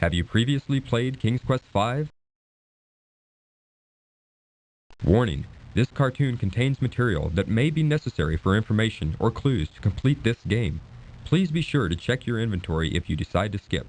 Have you previously played King's Quest V? Warning: this cartoon contains material that may be necessary for information or clues to complete this game. Please be sure to check your inventory if you decide to skip.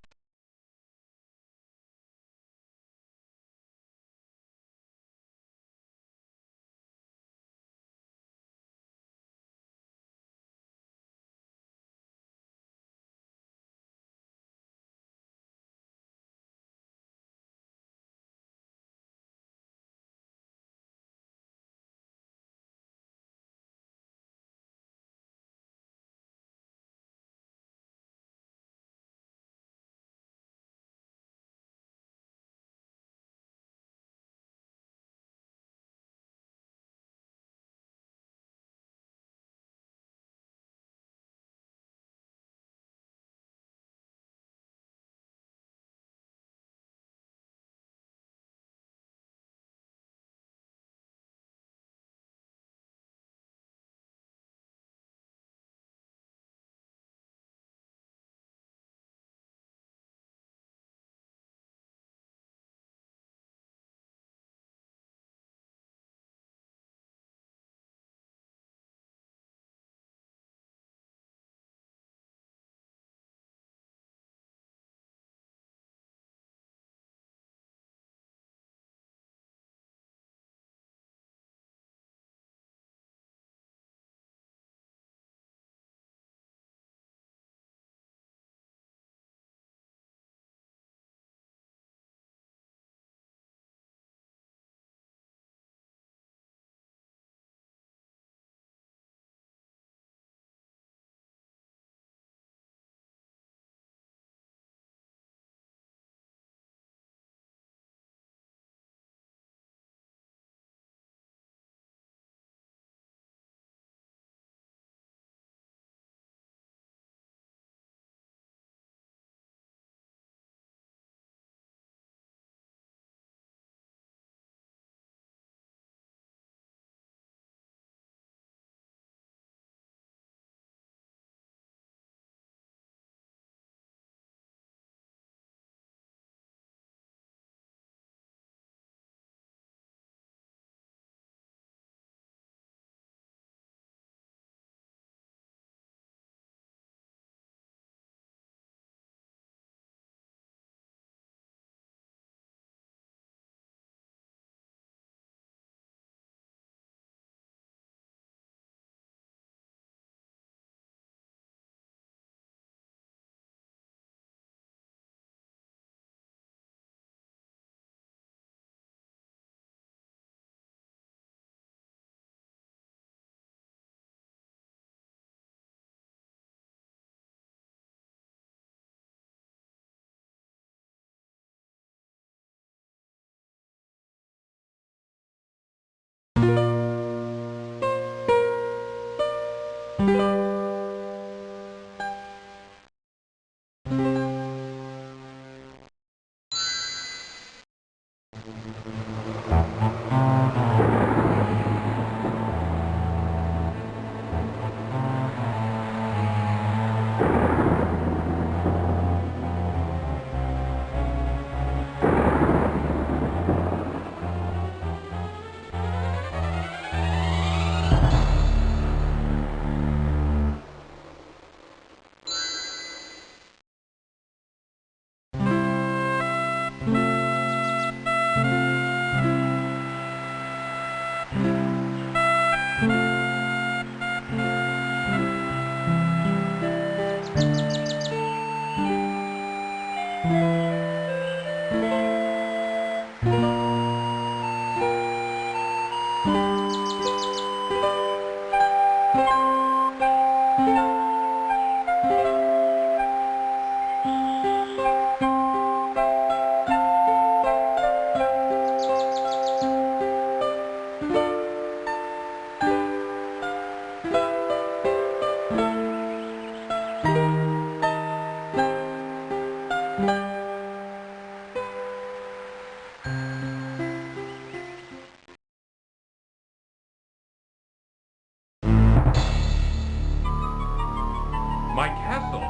My castle?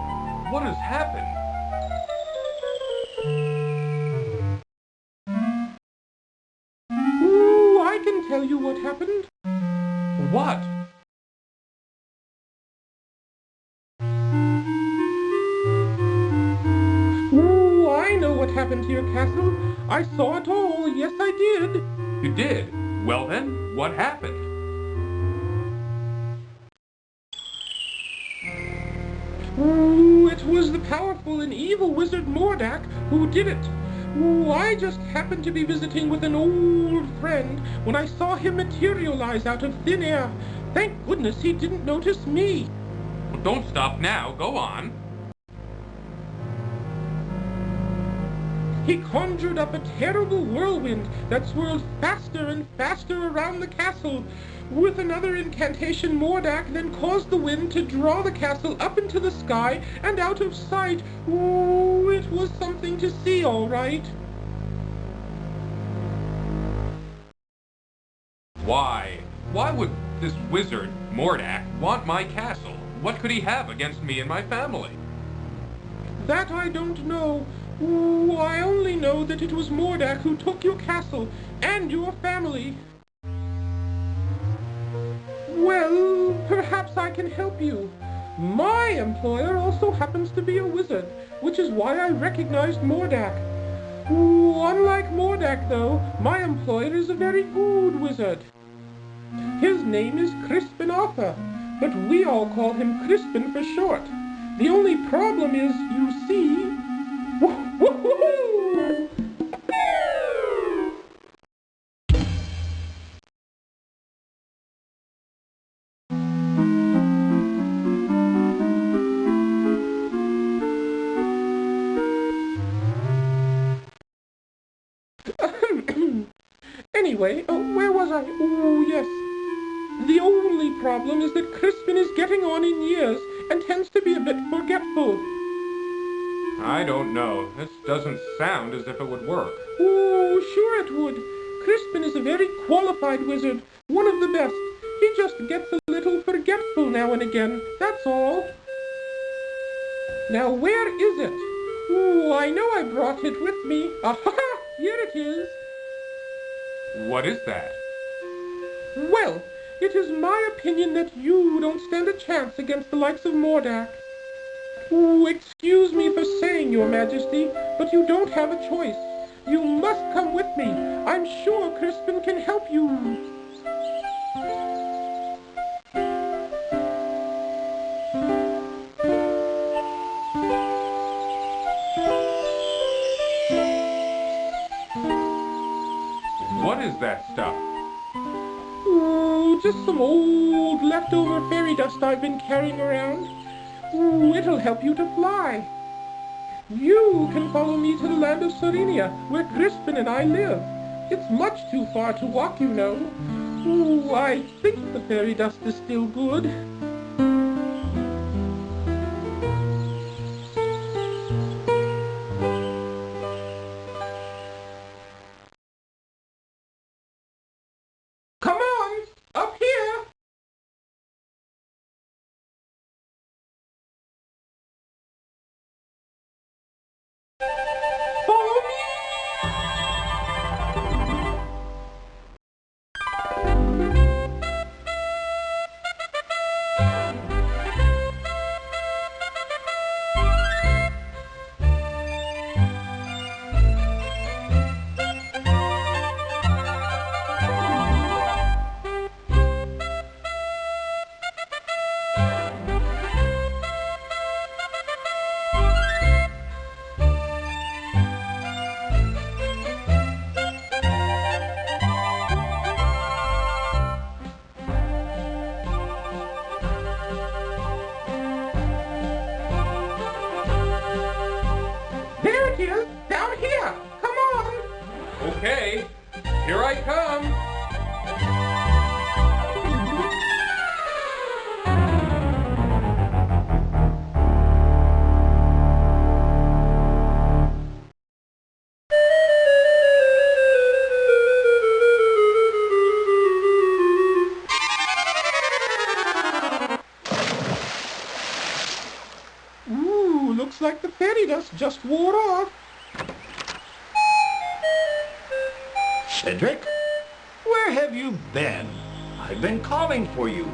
What has happened? what happened. What? Ooh, I know what happened to your castle. I saw it all. Yes, I did. You did? Well then, what happened? Ooh, it was the powerful and evil wizard Mordak who did it. Ooh, I just happened to be visiting with an old friend when I saw him materialize out of thin air. Thank goodness he didn't notice me. Well, don't stop now. Go on. He conjured up a terrible whirlwind that swirled faster and faster around the castle. With another incantation, Mordak then caused the wind to draw the castle up into the sky and out of sight. Ooh, it was something to see, all right. Why? Why would this wizard, Mordak, want my castle? What could he have against me and my family? That I don't know. Ooh, I only know that it was Mordak who took your castle and your family. Well, perhaps I can help you. My employer also happens to be a wizard, which is why I recognized Mordak. Ooh, unlike Mordak, though, my employer is a very good wizard. His name is Crispin Arthur, but we all call him Crispin for short. The only problem is, you see... Woo-hoo-hoo! Anyway, where was I? Oh, yes. The only problem is that Crispin is getting on in years and tends to be a bit forgetful. I don't know. This doesn't sound as if it would work. Oh, sure it would. Crispin is a very qualified wizard, one of the best. He just gets a little forgetful now and again, that's all. Now, where is it? Oh, I know I brought it with me. Aha! Here it is. What is that? Well, it is my opinion that you don't stand a chance against the likes of Mordak. Oh, excuse me for saying, Your Majesty, but you don't have a choice. You must come with me. I'm sure Crispin can help you. What is that stuff? Oh, just some old leftover fairy dust I've been carrying around. Ooh, it'll help you to fly. You can follow me to the land of Serenia, where Crispin and I live. It's much too far to walk, you know. Ooh, I think the fairy dust is still good. Come on, up here! Follow me! There it is, down here. Come on. Okay, here I come. Ooh, looks like the fairy dust just wore off. Cedric? Where Where have you been? I've been calling for you.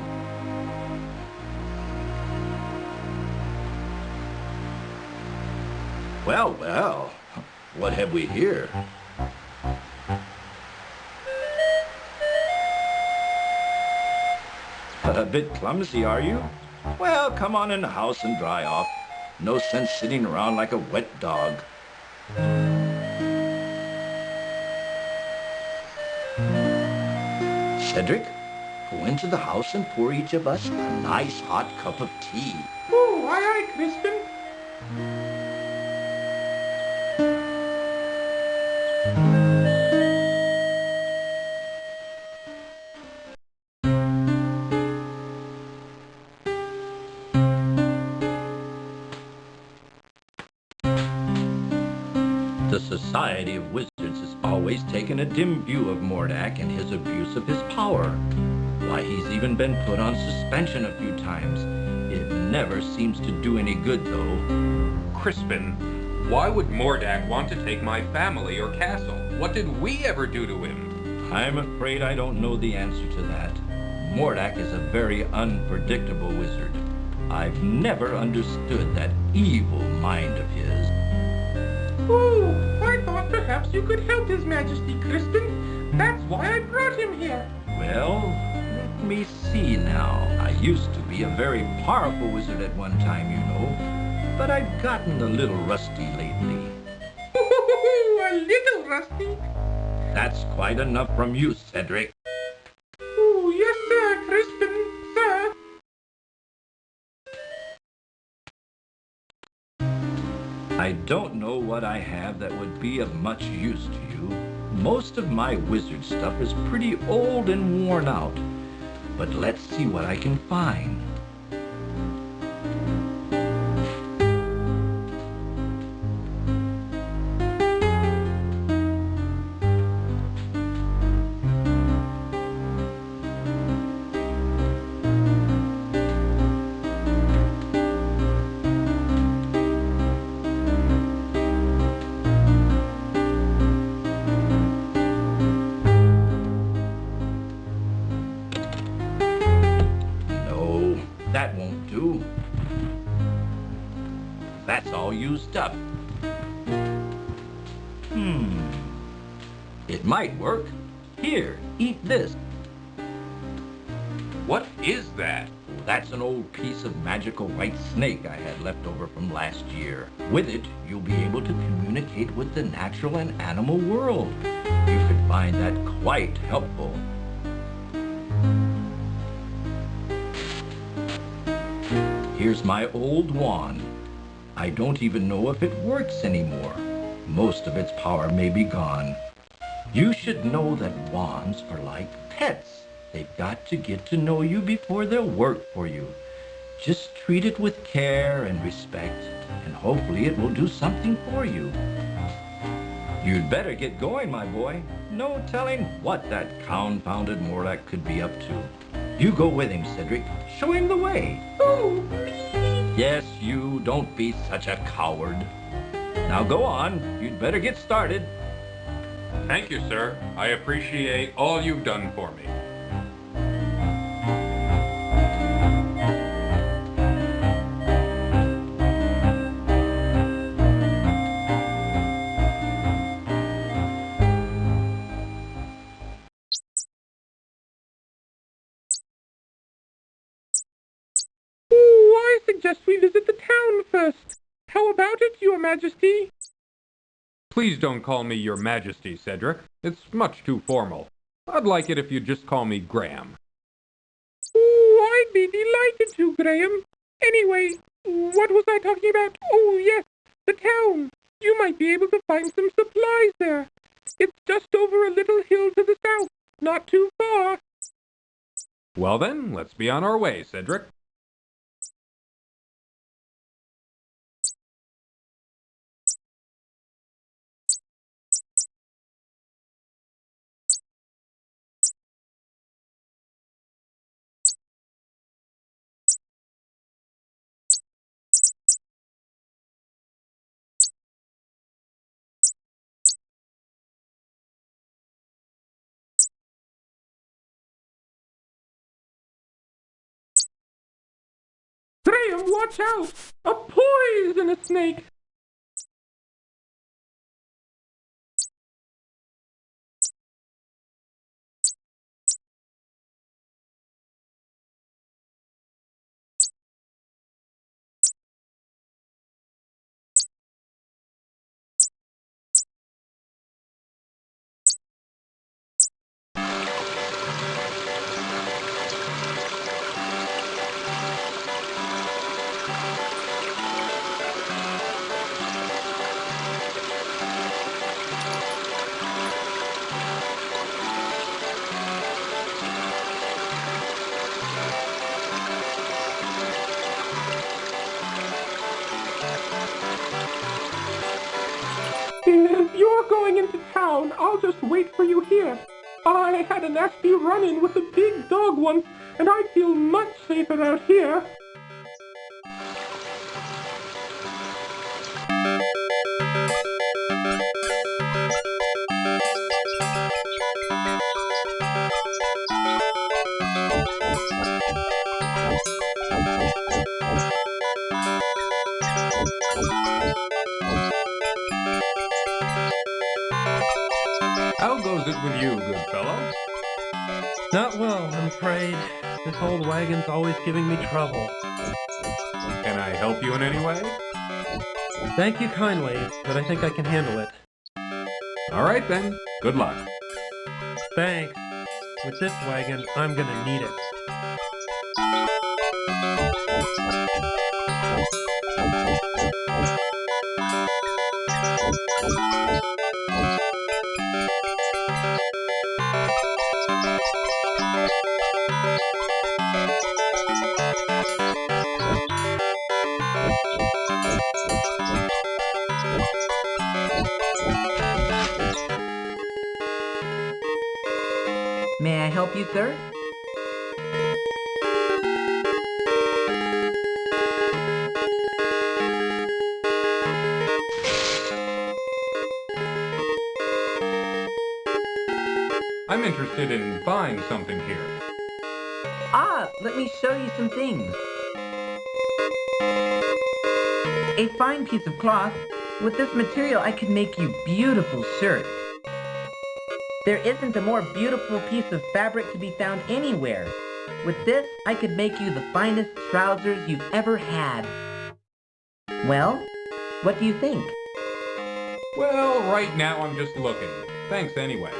Well, well, what have we here? A bit clumsy, are you? Well, come on in the house and dry off. No sense sitting around like a wet dog. Cedric, go into the house and pour each of us a nice hot cup of tea. Oh, aye, aye, Crispin. The Society of Wizards has always taken a dim view of Mordak and his abuse of his power. Why, he's even been put on suspension a few times. It never seems to do any good, though. Crispin, why would Mordak want to take my family or castle? What did we ever do to him? I'm afraid I don't know the answer to that. Mordak is a very unpredictable wizard. I've never understood that evil mind of his. Oh, I thought perhaps you could help His Majesty, Crispin. That's why I brought him here. Well, let me see now. I used to be a very powerful wizard at one time, you know, but I've gotten a little rusty lately. A little rusty. That's quite enough from you, Cedric. Oh, yes, sir, Crispin, sir. I don't know what I have that would be of much use to you. Most of my wizard stuff is pretty old and worn out. But let's see what I can find. That won't do. That's all used up. It might work. Here, eat this. What is that? That's an old piece of magical white snake I had left over from last year. With it, you'll be able to communicate with the natural and animal world. You could find that quite helpful. Here's my old wand. I don't even know if it works anymore. Most of its power may be gone. You should know that wands are like pets. They've got to get to know you before they'll work for you. Just treat it with care and respect, and hopefully it will do something for you. You'd better get going, my boy. No telling what that confounded Mordak could be up to. You go with him, Cedric. Show him the way. Oh, me. Yes, you. Don't be such a coward. Now go on. You'd better get started. Thank you, sir. I appreciate all you've done for me. Oh, I suggest we visit the town first. How about it, Your Majesty? Please don't call me Your Majesty, Cedric. It's much too formal. I'd like it if you'd just call me Graham. Oh, I'd be delighted to, Graham. Anyway, what was I talking about? Oh, yes, the town. You might be able to find some supplies there. It's just over a little hill to the south, not too far. Well then, let's be on our way, Cedric. Graham, watch out! A poisonous snake! If you're going into town, I'll just wait for you here. I had a nasty run-in with a big dog once, and I feel much safer out here. How goes it with you, good fellow? Not well, I'm afraid. This old wagon's always giving me trouble. Can I help you in any way? Thank you kindly, but I think I can handle it. All right then. Good luck. Thanks. With this wagon, I'm gonna need it. May I help you, sir? I'm interested in buying something here. Ah, let me show you some things. A fine piece of cloth. With this material, I could make you beautiful shirts. There isn't a more beautiful piece of fabric to be found anywhere. With this, I could make you the finest trousers you've ever had. Well, what do you think? Well, right now I'm just looking. Thanks anyway.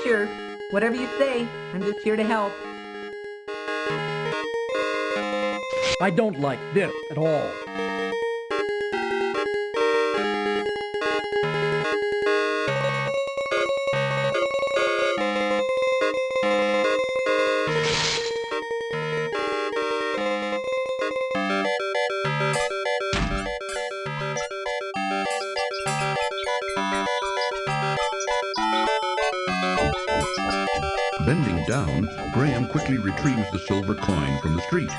Sure. Whatever you say, I'm just here to help. I don't like this at all. Bending down, Graham quickly retrieves the silver coin from the street.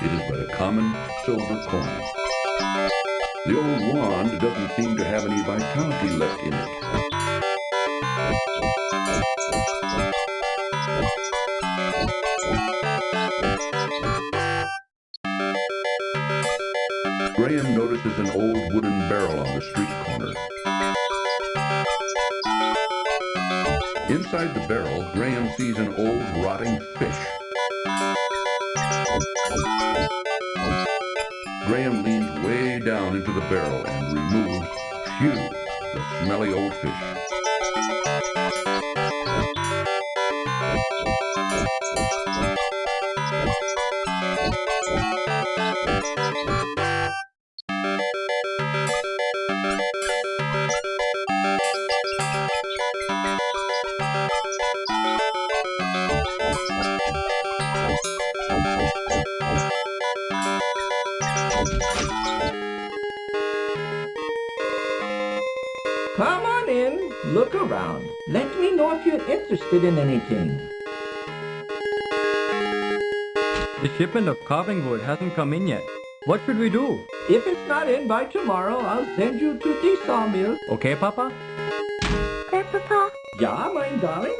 It is but a common silver coin. The old wand doesn't seem to have any vitality left in it. Graham notices an old wooden barrel on the street corner. Inside the barrel, Graham sees an old rotting fish. Graham leans way down into the barrel and removes, the smelly old fish. Come on in, look around. Let me know if you're interested in anything. The shipment of carving wood hasn't come in yet. What should we do? If it's not in by tomorrow, I'll send you to the sawmill. Okay, Papa? Grandpapa, Yeah, my darling?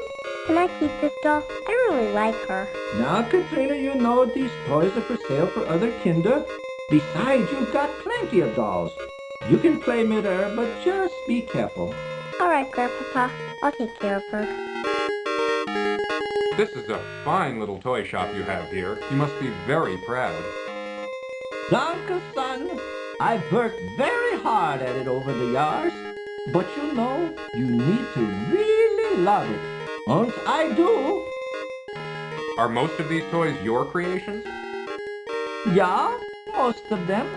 Can I keep this doll? I really like her. Now, Katrina, you know these toys are for sale for other kinder. Besides, you've got plenty of dolls. You can play midair, but just be careful. All right, Grandpapa. I'll take care of her. This is a fine little toy shop you have here. You must be very proud. Danke, son. I've worked very hard at it over the years. But you know, you need to really love it. And I do. Are most of these toys your creations? Yeah, most of them.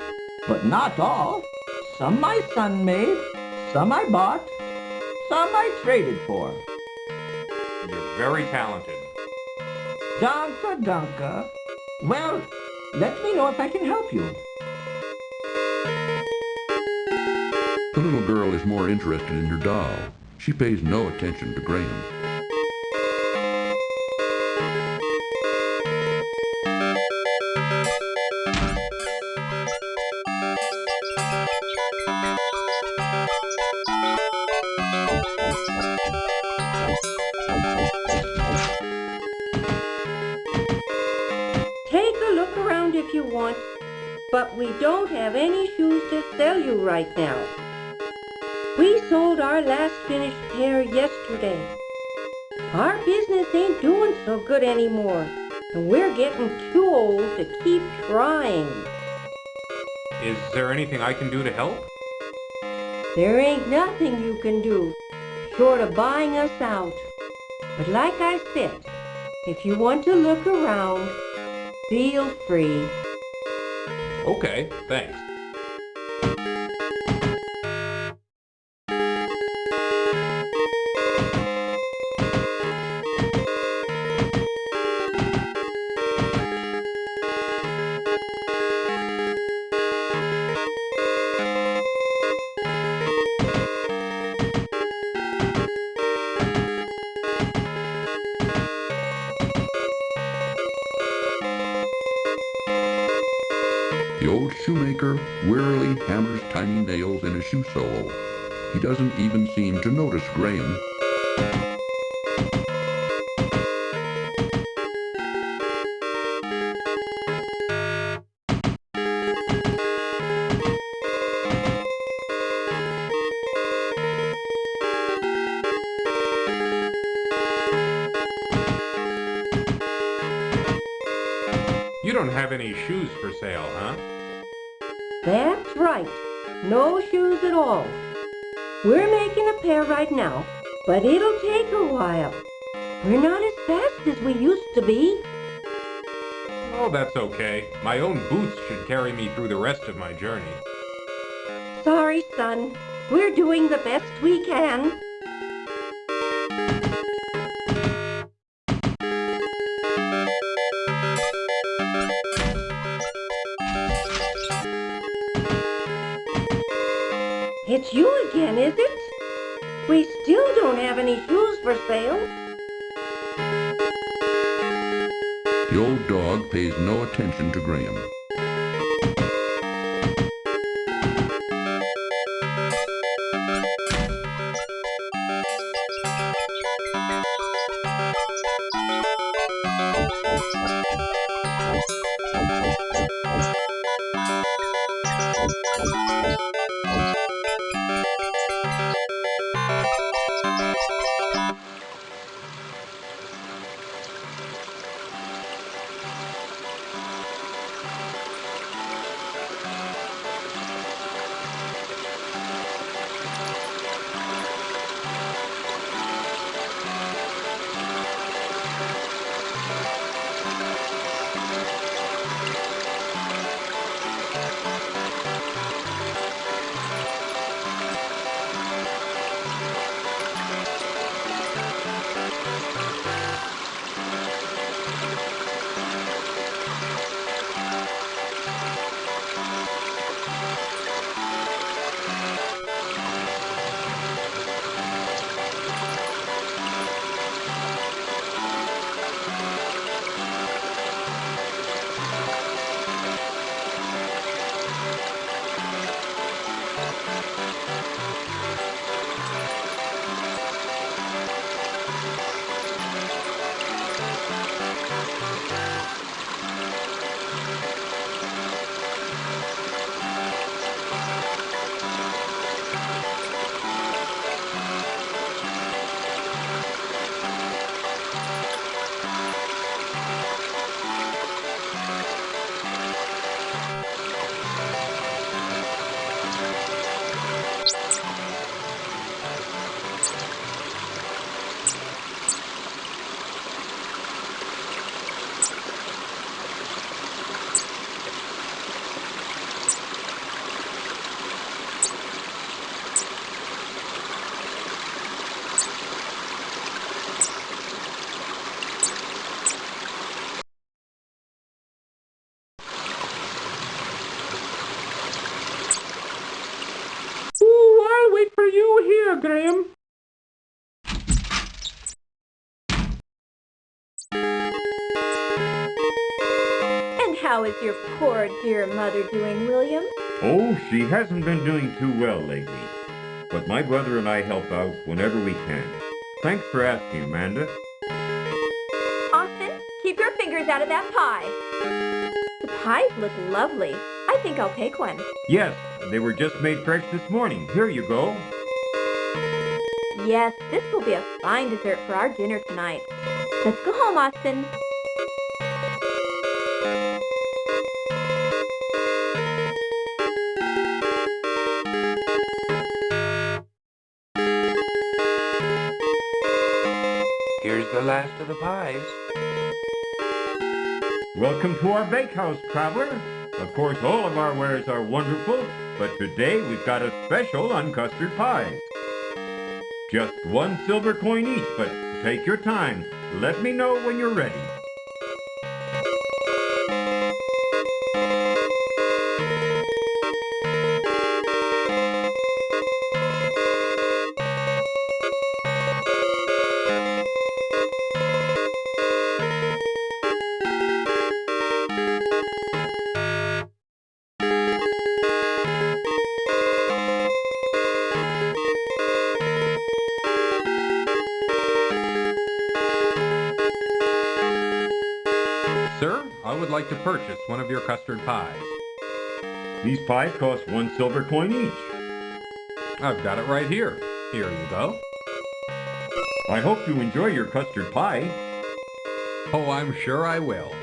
But not all. Some my son made, some I bought, some I traded for. You're very talented. Danke, danke. Well, let me know if I can help you. The little girl is more interested in her doll. She pays no attention to Graham. Take a look around if you want, but we don't have any shoes to sell you right now. We sold our last finished pair yesterday. Our business ain't doing so good anymore, and we're getting too old to keep trying. Is there anything I can do to help? There ain't nothing you can do, short of buying us out. But like I said, if you want to look around, feel free. Okay, thanks. The old shoemaker wearily hammers tiny nails in a shoe sole. He doesn't even seem to notice Graham. You don't have any shoes for sale, huh? That's right. No shoes at all. We're making a pair right now, but it'll take a while. We're not as fast as we used to be. Oh, that's okay. My own boots should carry me through the rest of my journey. Sorry, son. We're doing the best we can. It's you again, is it? We still don't have any shoes for sale. The old dog pays no attention to Graham. bear, Graham. And how is your poor dear mother doing, William? Oh, she hasn't been doing too well lately. But my brother and I help out whenever we can. Thanks for asking, Amanda. Austin, keep your fingers out of that pie. The pies look lovely. I think I'll take one. Yes, they were just made fresh this morning. Here you go. Yes, this will be a fine dessert for our dinner tonight. Let's go home, Austin. Here's the last of the pies. Welcome to our bakehouse, traveler. Of course, all of our wares are wonderful, but today we've got a special on custard pies. Just 1 silver coin each, but take your time. Let me know when you're ready. Sir, I would like to purchase one of your custard pies. These pies cost 1 silver coin each. I've got it right here. Here you go. I hope you enjoy your custard pie. Oh, I'm sure I will.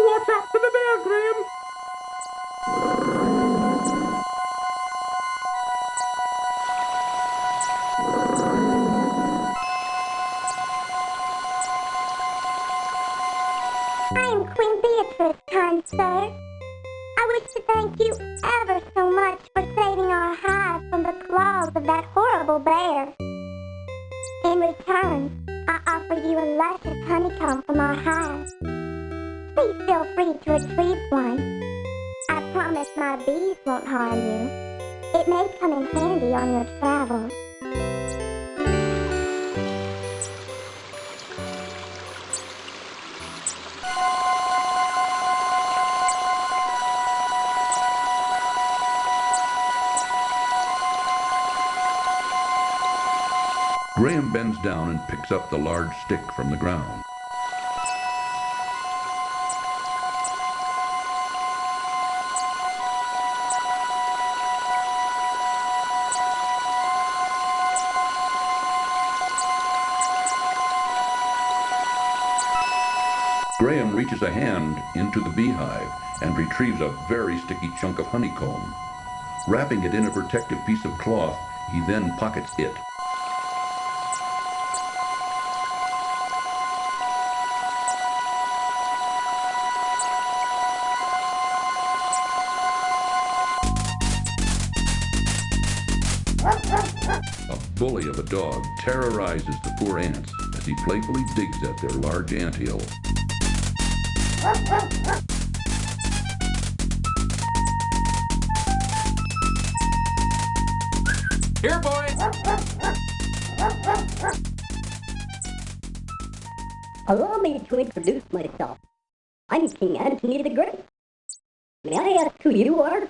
Watch out for the bear, Graham. I'm Queen Beatrice, kind sir. I wish to thank you ever so much for saving our hive from the claws of that horrible bear. In return, I offer you a luscious honeycomb from our hive. Please feel free to retrieve one. I promise my bees won't harm you. It may come in handy on your travels. Graham bends down and picks up the large stick from the ground. Graham reaches a hand into the beehive and retrieves a very sticky chunk of honeycomb. Wrapping it in a protective piece of cloth, he then pockets it. A bully of a dog terrorizes the poor ants as he playfully digs at their large anthill. Here, boys! Allow me to introduce myself. I'm King Antony the Great. May I ask who you are?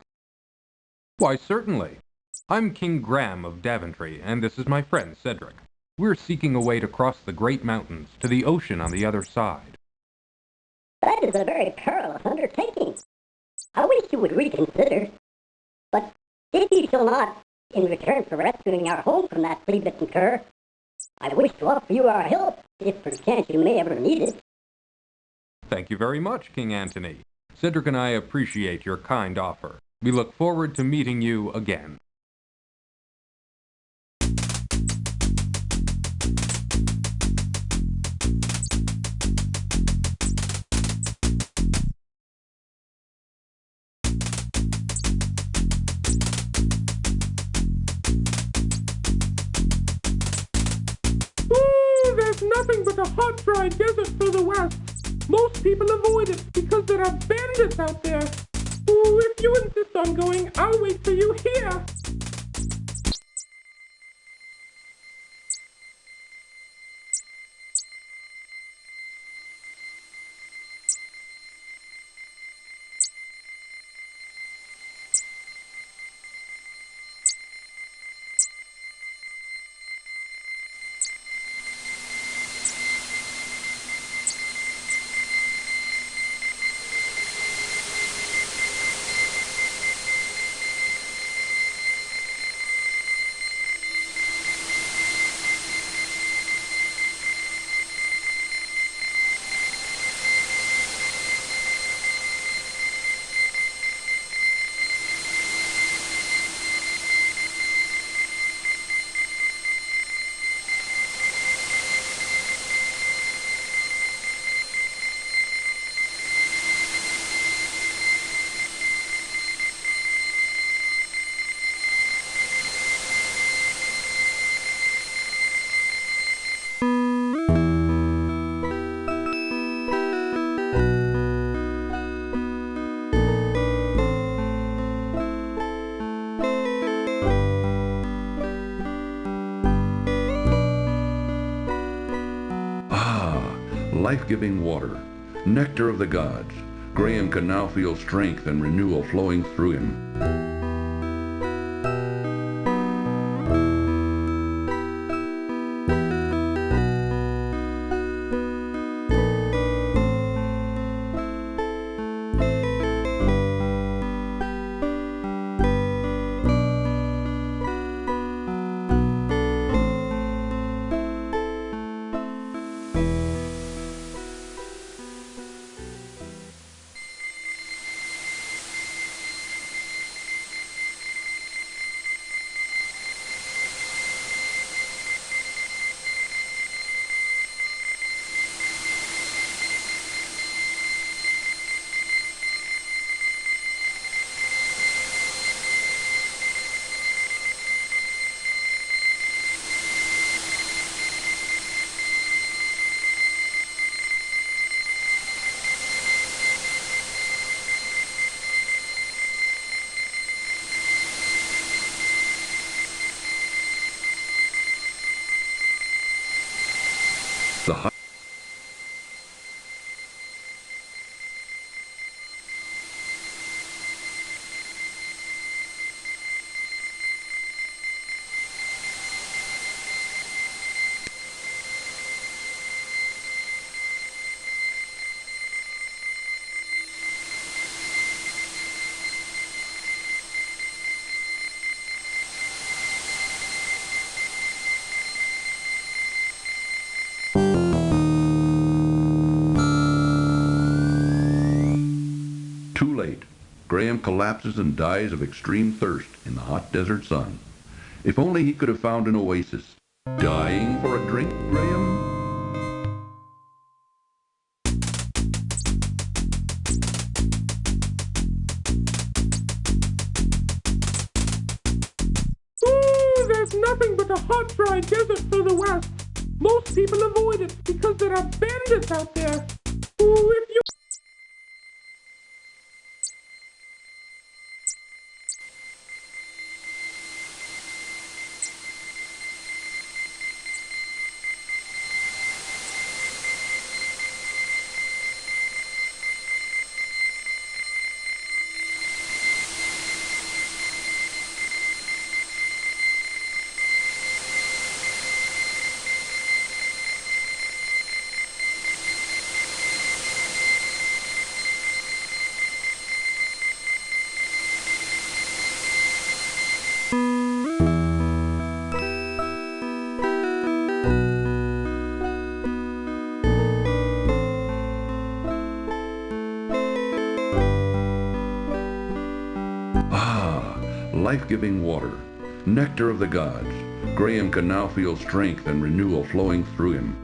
Why, certainly. I'm King Graham of Daventry, and this is my friend Cedric. We're seeking a way to cross the great mountains to the ocean on the other side. That is a very perilous undertaking. I wish you would reconsider. But if you shall not, in return for rescuing our home from that flea-bitten cur, I wish to offer you our help, if perchance you may ever need it. Thank you very much, King Antony. Cedric and I appreciate your kind offer. We look forward to meeting you again. There's nothing but a hot, dry desert for the West. Most people avoid it because there are bandits out there. Ooh, if you insist on going, I'll wait for you here. Life-giving water, nectar of the gods. Graham can now feel strength and renewal flowing through him. The hot Too late. Graham collapses and dies of extreme thirst in the hot desert sun. If only he could have found an oasis. Dying for a drink, Graham? Ooh, there's nothing but a hot, dry desert for the West. Most people avoid it because there are bandits out there. Ooh, if you... life-giving water, nectar of the gods. Graham can now feel strength and renewal flowing through him.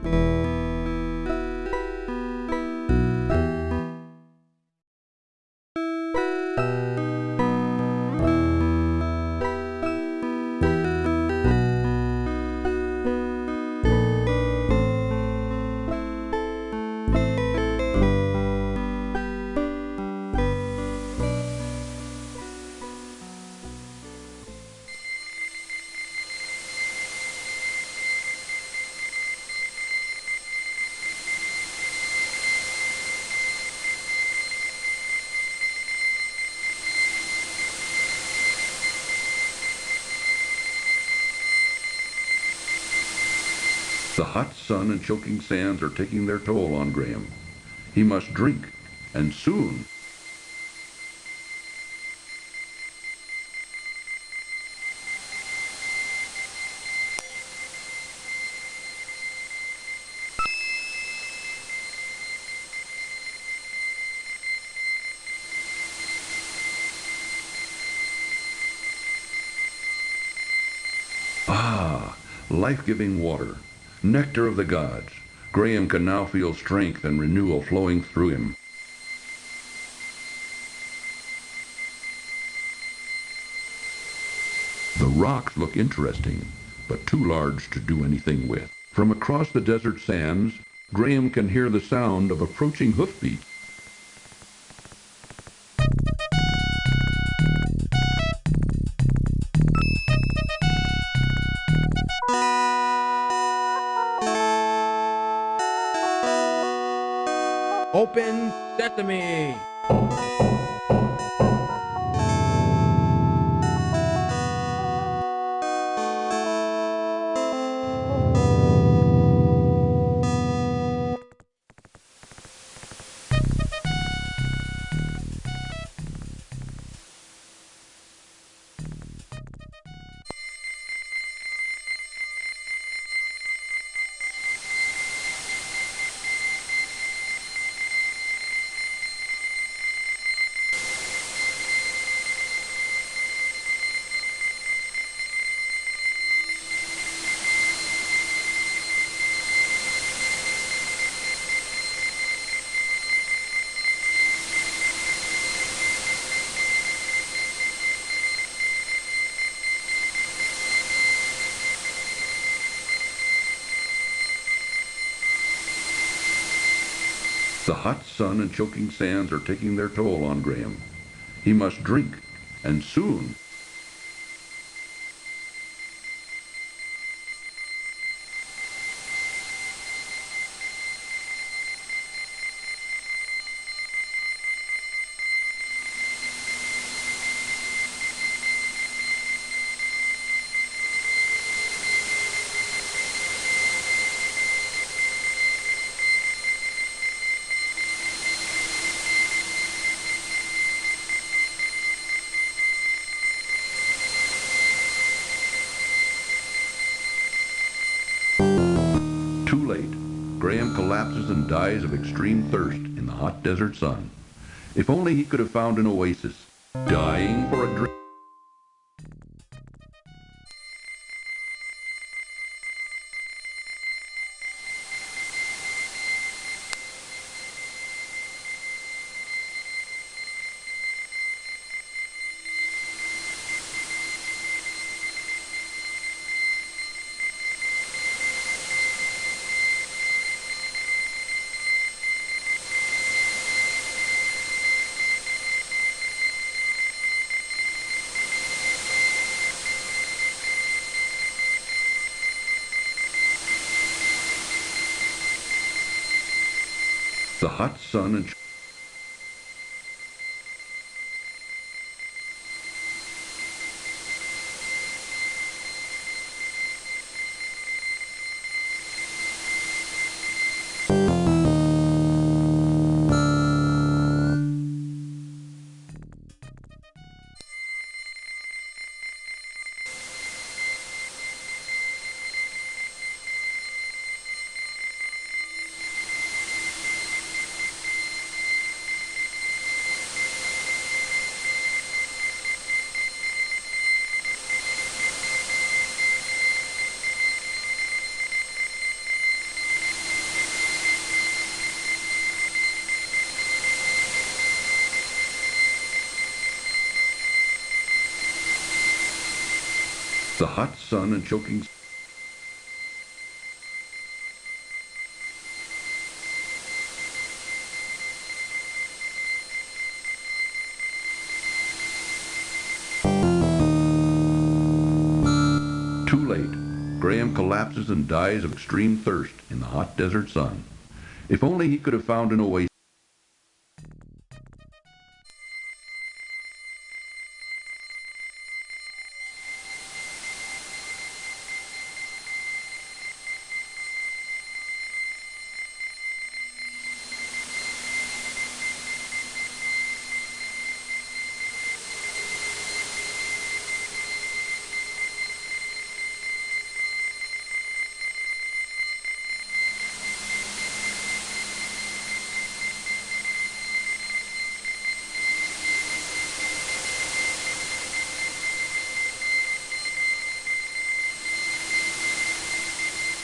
The hot sun and choking sands are taking their toll on Graham. He must drink, and soon. Ah, life-giving water, nectar of the gods. Graham can now feel strength and renewal flowing through him. The rocks look interesting, but too large to do anything with. From across the desert sands, Graham can hear the sound of approaching hoofbeats. Open sesame! The hot sun and choking sands are taking their toll on Graham. He must drink, and soon. Too late. Graham collapses and dies of extreme thirst in the hot desert sun. If only he could have found an oasis. Dying for a drink. The hot sun and The hot sun and choking Too late. Graham collapses and dies of extreme thirst in the hot desert sun. If only he could have found an oasis.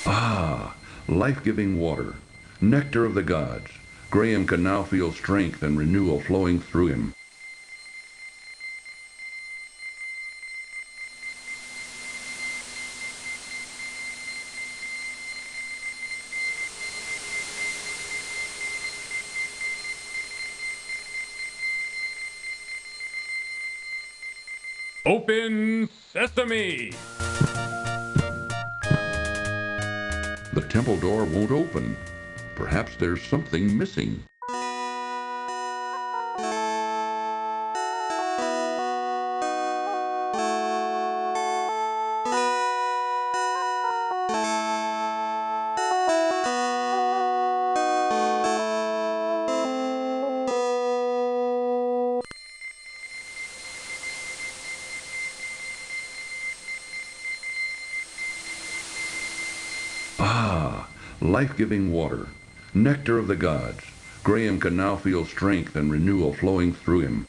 Ah, life-giving water, nectar of the gods. Graham can now feel strength and renewal flowing through him. Open sesame! The temple door won't open. Perhaps there's something missing. Ah, life-giving water, nectar of the gods. Graham can now feel strength and renewal flowing through him.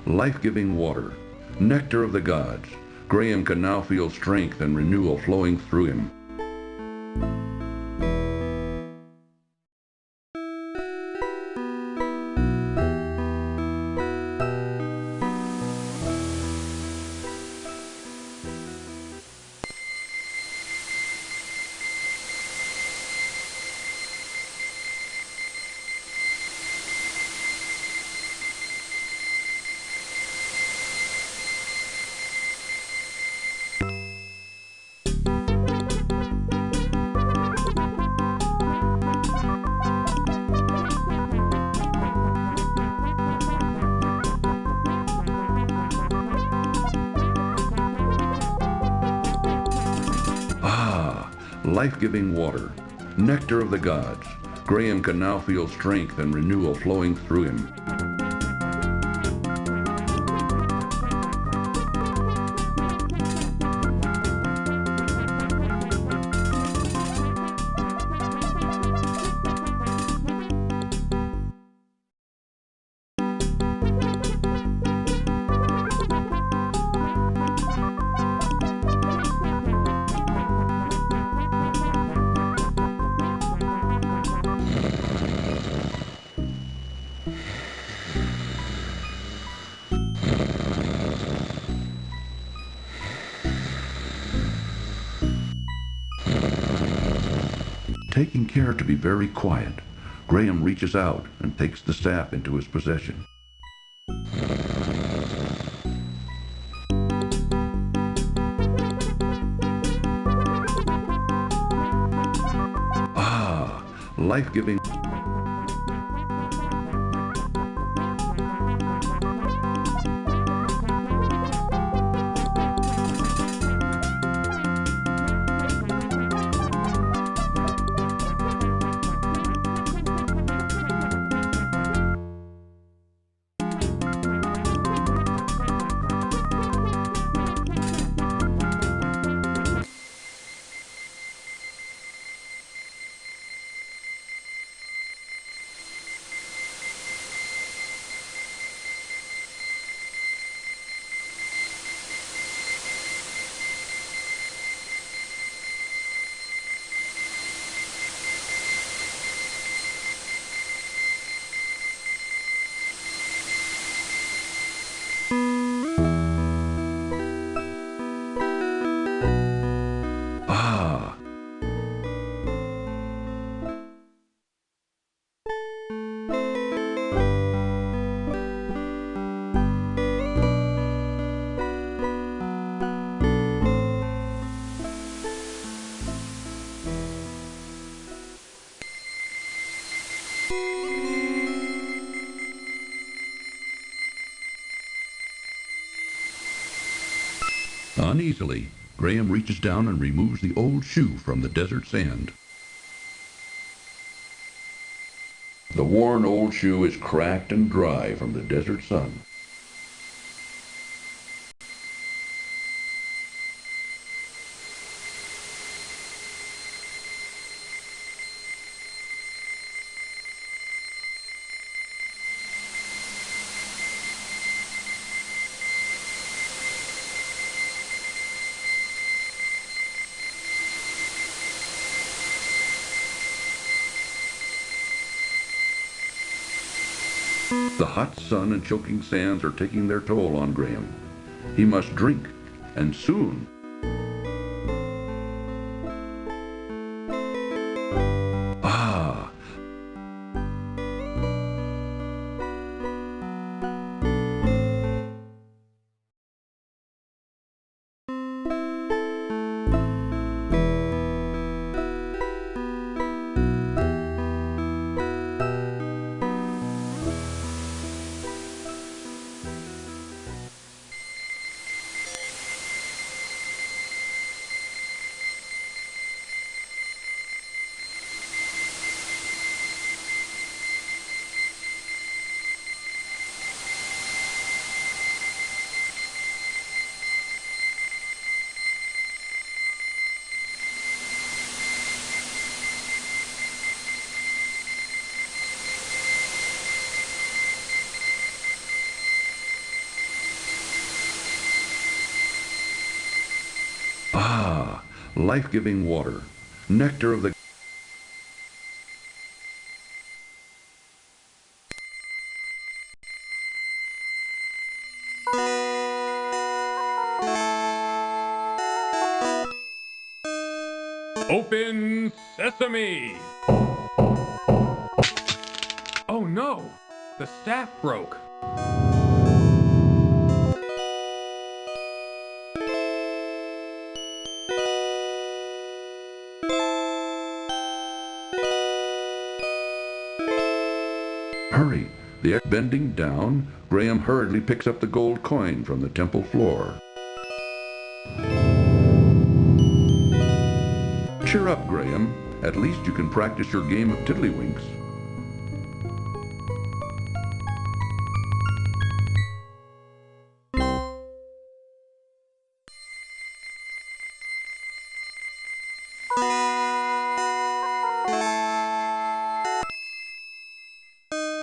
Life-giving water, nectar of the gods. Graham can now feel strength and renewal flowing through him. Life-giving water, nectar of the gods. Graham can now feel strength and renewal flowing through him. taking care to be very quiet, Graham reaches out and takes the staff into his possession. Ah, life-giving. Ah. Uneasily, Graham reaches down and removes the old shoe from the desert sand. The worn old shoe is cracked and dry from the desert sun. The hot sun and choking sands are taking their toll on Graham. He must drink, and soon. Ah. Ah, life-giving water, nectar of the... Open sesame! Oh no! The staff broke! Hurry! Bending down, Graham hurriedly picks up the gold coin from the temple floor. Cheer up, Graham. At least you can practice your game of tiddlywinks.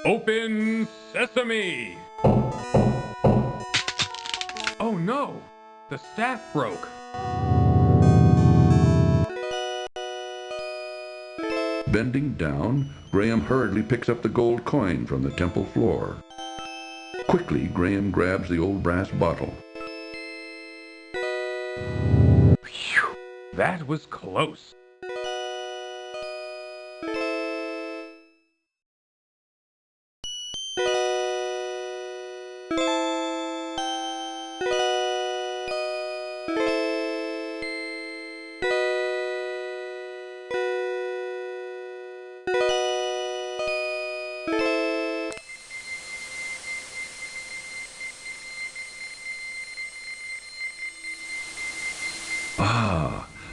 Open sesame! Oh no! The staff broke! Bending down, Graham hurriedly picks up the gold coin from the temple floor. Quickly, Graham grabs the old brass bottle. Phew! That was close!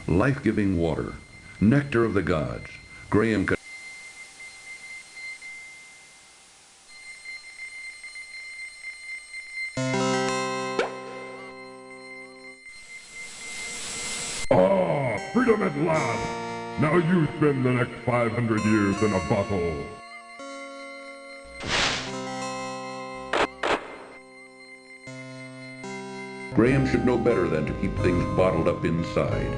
life-giving water, nectar of the gods. Graham could... Ah, freedom at last! Now you spend the next 500 years in a bottle. Graham should know better than to keep things bottled up inside.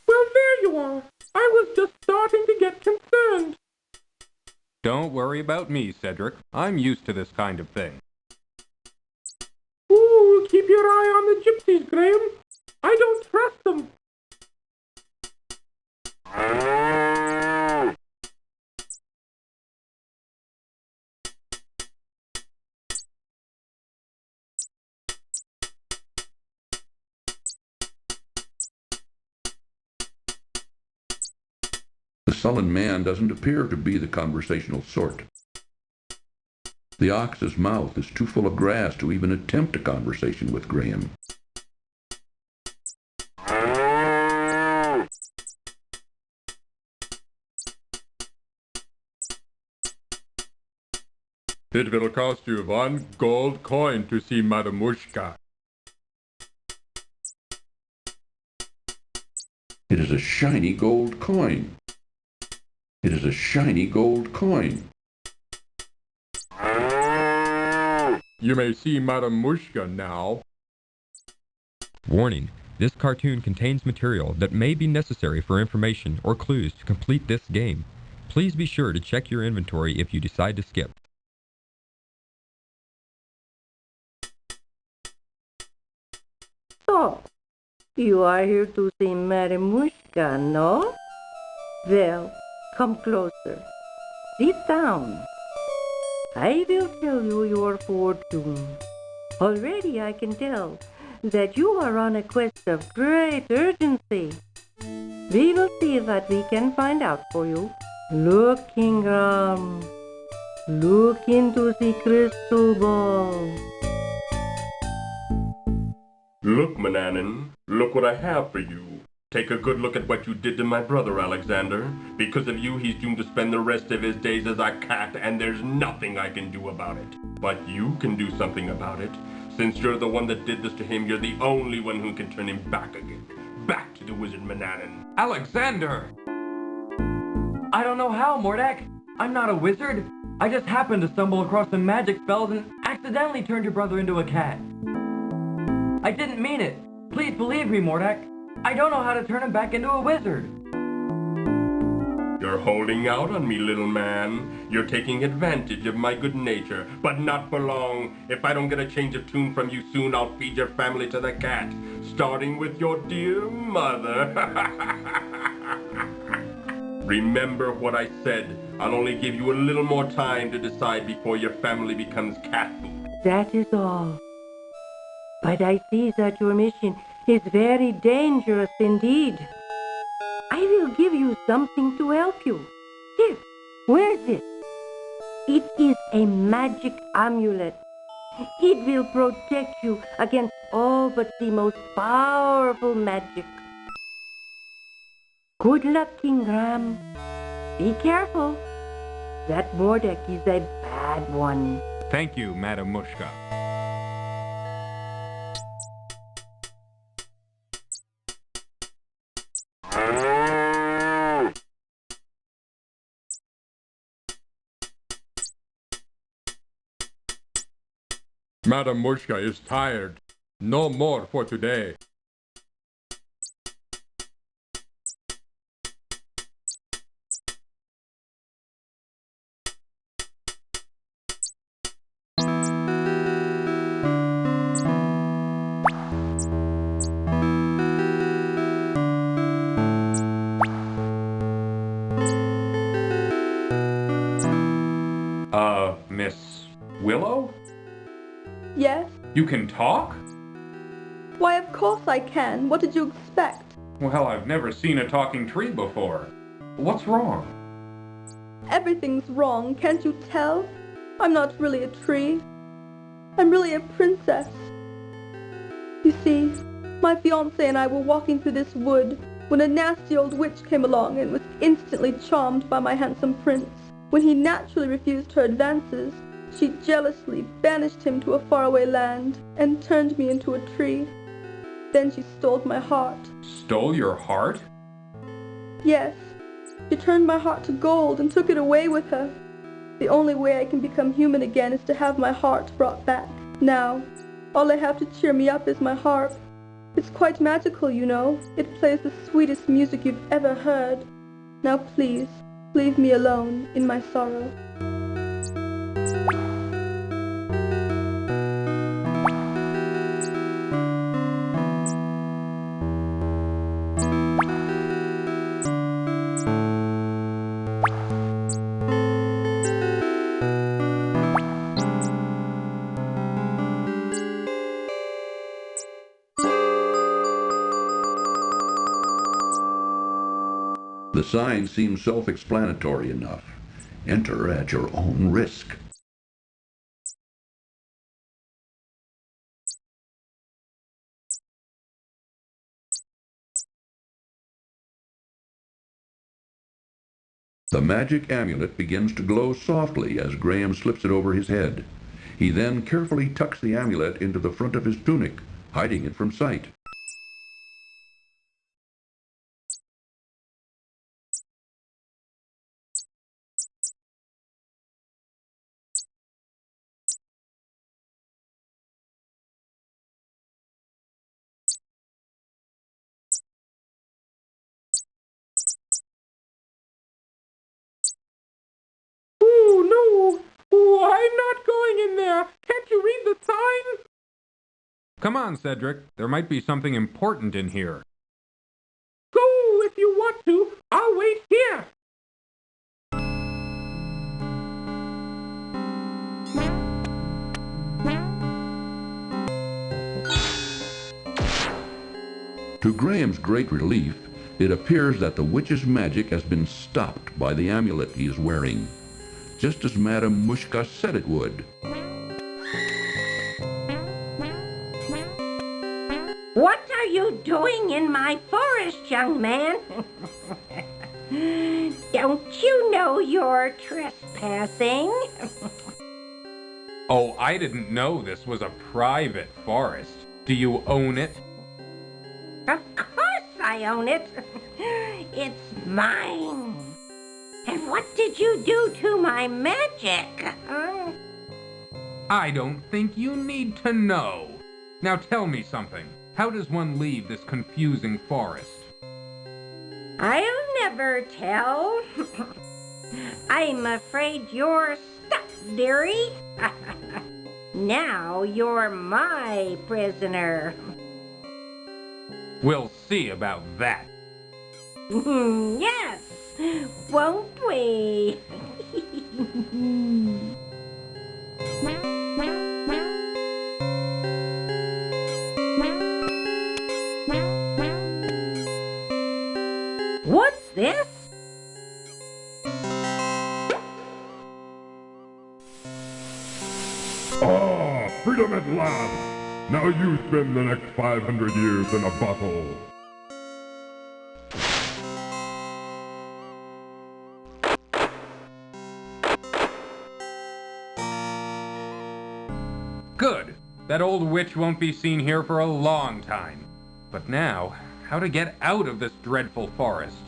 Well, there you are. I was just starting to get concerned. Don't worry about me, Cedric. I'm used to this kind of thing. Ooh, keep your eye on the gypsies, Graham. I don't trust them. The sullen man doesn't appear to be the conversational sort. The ox's mouth is too full of grass to even attempt a conversation with Graham. It will cost you 1 gold coin to see Madamushka. It is a shiny gold coin. It is a shiny gold coin. You may see Madame Mushka now. Warning, this cartoon contains material that may be necessary for information or clues to complete this game. Please be sure to check your inventory if you decide to skip. So, you are here to see Marimushka, no? Well, come closer. Sit down. I will tell you your fortune. Already I can tell that you are on a quest of great urgency. We will see what we can find out for you. Look, Ingram. Look into the crystal ball. Look, Mananan, look what I have for you. Take a good look at what you did to my brother, Alexander. Because of you, he's doomed to spend the rest of his days as a cat, and there's nothing I can do about it. But you can do something about it. Since you're the one that did this to him, you're the only one who can turn him back again. Back to the wizard Mananan. Alexander! I don't know how, Mordak. I'm not a wizard. I just happened to stumble across some magic spells and accidentally turned your brother into a cat. I didn't mean it. Please believe me, Mordak. I don't know how to turn him back into a wizard. You're holding out on me, little man. You're taking advantage of my good nature, but not for long. If I don't get a change of tune from you soon, I'll feed your family to the cat, starting with your dear mother. Remember what I said. I'll only give you a little more time to decide before your family becomes cat food. That is all. But I see that your mission is very dangerous indeed. I will give you something to help you. Here, wear this. It is a magic amulet. It will protect you against all but the most powerful magic. Good luck, King Ram. Be careful. That Mordek is a bad one. Thank you, Madam Mushka. Madam Mushka is tired. No more for today. Miss Willow? Yes? You can talk? Why, of course I can. What did you expect? Well, I've never seen a talking tree before. What's wrong? Everything's wrong, can't you tell? I'm not really a tree. I'm really a princess. You see, my fiancé and I were walking through this wood when a nasty old witch came along and was instantly charmed by my handsome prince. When he naturally refused her advances, she jealously banished him to a faraway land and turned me into a tree. Then she stole my heart. Stole your heart? Yes, she turned my heart to gold and took it away with her. The only way I can become human again is to have my heart brought back. Now, all I have to cheer me up is my harp. It's quite magical, you know. It plays the sweetest music you've ever heard. Now please, leave me alone in my sorrow. The sign seems self-explanatory enough. Enter at your own risk. The magic amulet begins to glow softly as Graham slips it over his head. He then carefully tucks the amulet into the front of his tunic, hiding it from sight. Oh, no! Oh, I'm not going in there! Can't you read the sign? Come on, Cedric. There might be something important in here. Go if you want to. I'll wait here. To Graham's great relief, it appears that the witch's magic has been stopped by the amulet he is wearing, just as Madame Mushka said it would. What are you doing in my forest, young man? Don't you know you're trespassing? Oh, I didn't know this was a private forest. Do you own it? Of course I own it. It's mine. And what did you do to my magic? I don't think you need to know. Now tell me something. How does one leave this confusing forest? I'll never tell. I'm afraid you're stuck, dearie. Now you're my prisoner. We'll see about that. Yes, won't we? What's this? Ah, freedom at last! Now you spend the next 500 years in a bottle. Good. That old witch won't be seen here for a long time. But now, how to get out of this dreadful forest?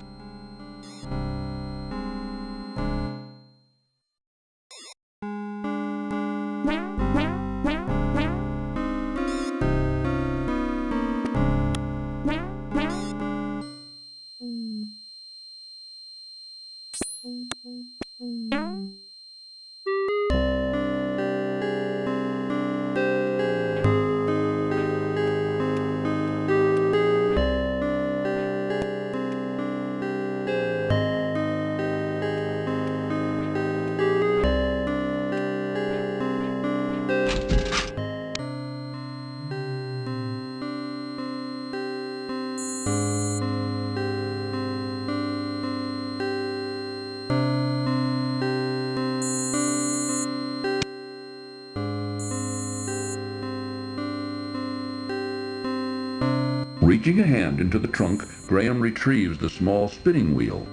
Reaching a hand into the trunk, Graham retrieves the small spinning wheel.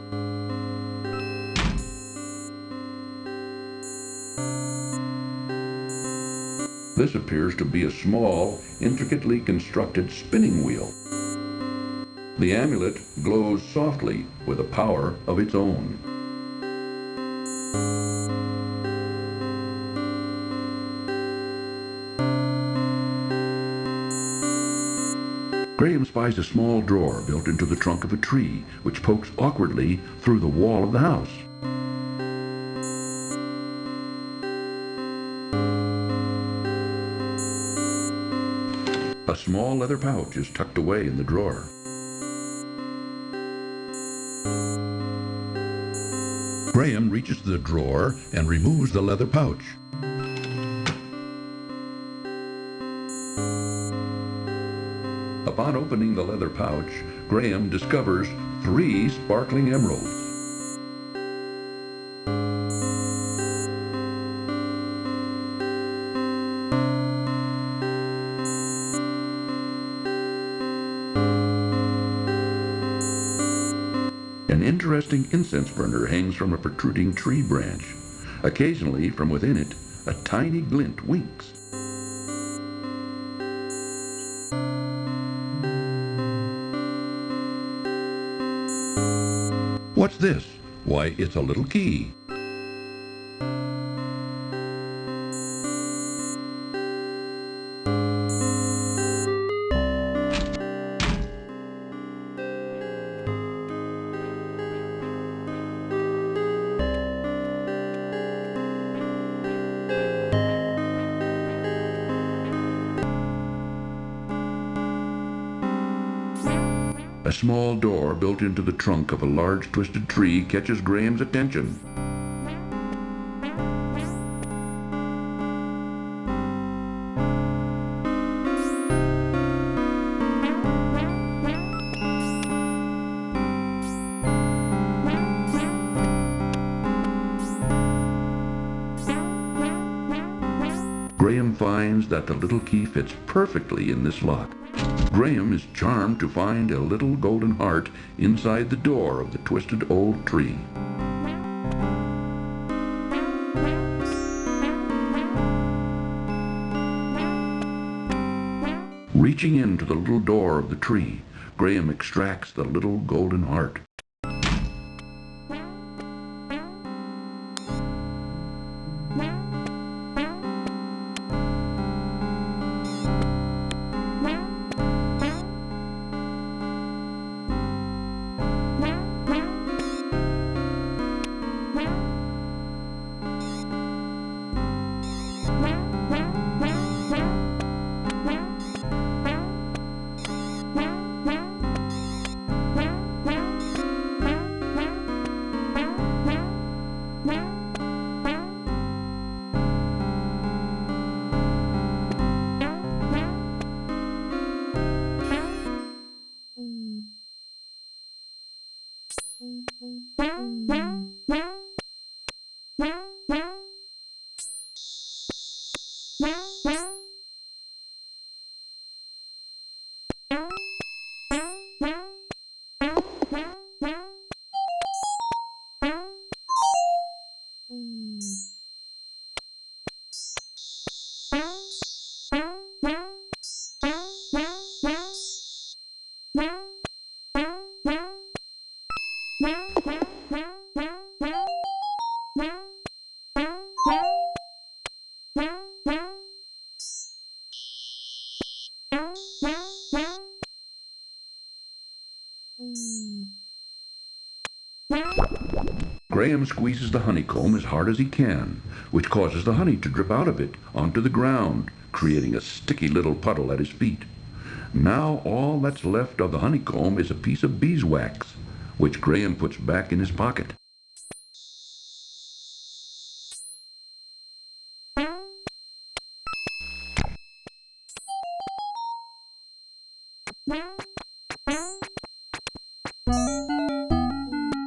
This appears to be a small, intricately constructed spinning wheel. The amulet glows softly with a power of its own. Graham spies a small drawer built into the trunk of a tree, which pokes awkwardly through the wall of the house. A small leather pouch is tucked away in the drawer. Graham reaches the drawer and removes the leather pouch. Upon opening the leather pouch, Graham discovers 3 sparkling emeralds. An interesting incense burner hangs from a protruding tree branch. Occasionally, from within it, a tiny glint winks. What's this? Why, it's a little key. A small door built into the trunk of a large twisted tree catches Graham's attention. Graham finds that the little key fits perfectly in this lock. Graham is charmed to find a little golden heart inside the door of the twisted old tree. Reaching into the little door of the tree, Graham extracts the little golden heart. Graham squeezes the honeycomb as hard as he can, which causes the honey to drip out of it onto the ground, creating a sticky little puddle at his feet. Now all that's left of the honeycomb is a piece of beeswax, which Graham puts back in his pocket.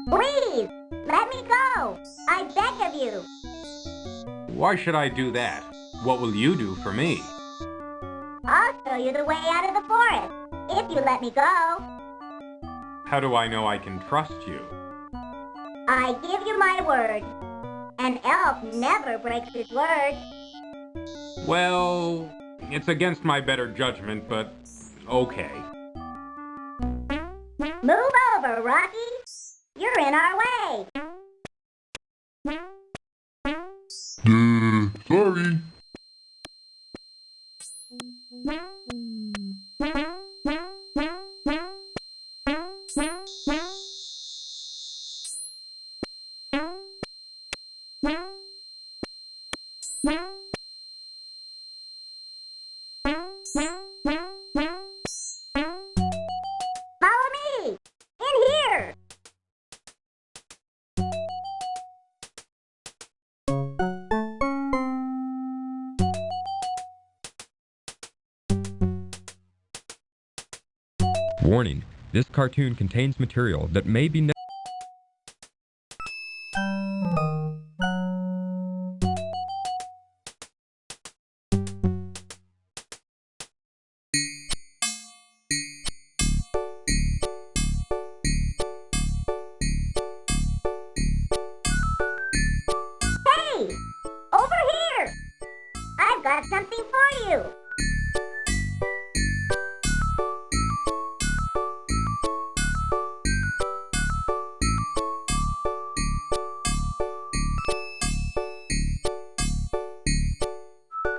Please, let me go. I beg of you. Why should I do that? What will you do for me? I'll show you the way out of the forest, if you let me go. How do I know I can trust you? I give you my word. An elf never breaks his word. Well, it's against my better judgment, but okay. Move over, Rocky. You're in our way. Sorry. Follow me. In here. Warning, this cartoon contains material that may be Hey, over here. I've got something for you.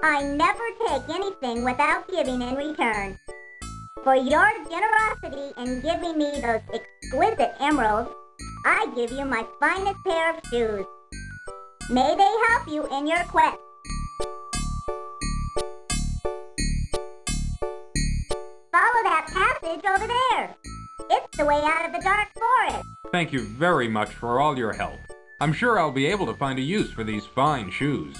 I never take anything without giving in return. For your generosity in giving me those exquisite emeralds, I give you my finest pair of shoes. May they help you in your quest. Follow that passage over there. It's the way out of the dark forest. Thank you very much for all your help. I'm sure I'll be able to find a use for these fine shoes.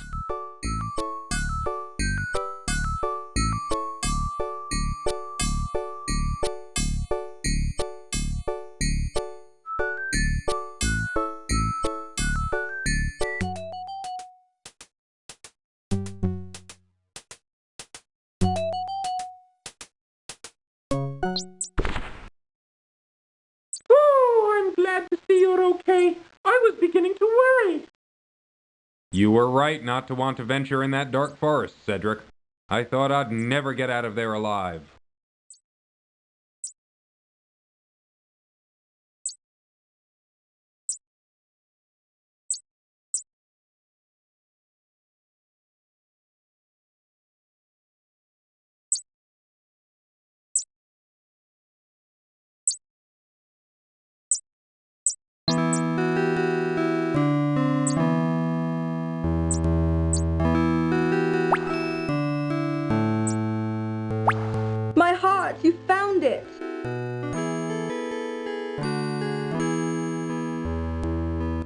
Oh, I'm glad to see you're okay. I was beginning to worry. You were right not to want to venture in that dark forest, Cedric. I thought I'd never get out of there alive. My heart, you found it!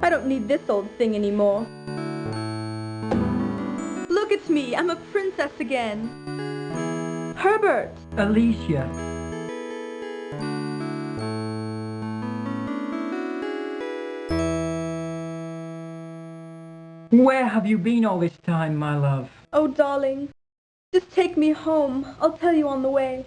I don't need this old thing anymore. Look at me, I'm a princess again. Herbert! Alicia. Where have you been all this time, my love? Oh, darling, just take me home. I'll tell you on the way.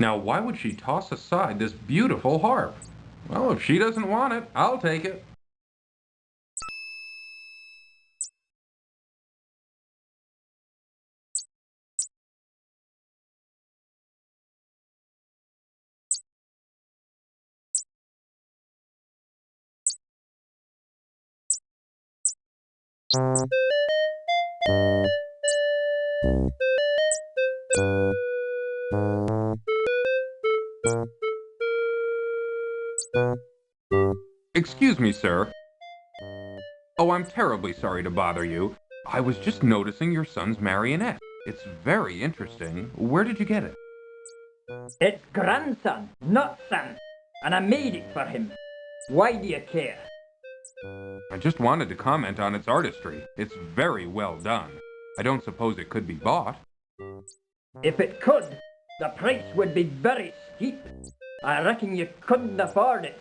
Now, why would she toss aside this beautiful harp? Well, if she doesn't want it, I'll take it. Excuse me, sir. Oh, I'm terribly sorry to bother you. I was just noticing your son's marionette. It's very interesting. Where did you get it? It's grandson, not son. And I made it for him. Why do you care? I just wanted to comment on its artistry. It's very well done. I don't suppose it could be bought. If it could, The price would be very steep. I reckon you couldn't afford it.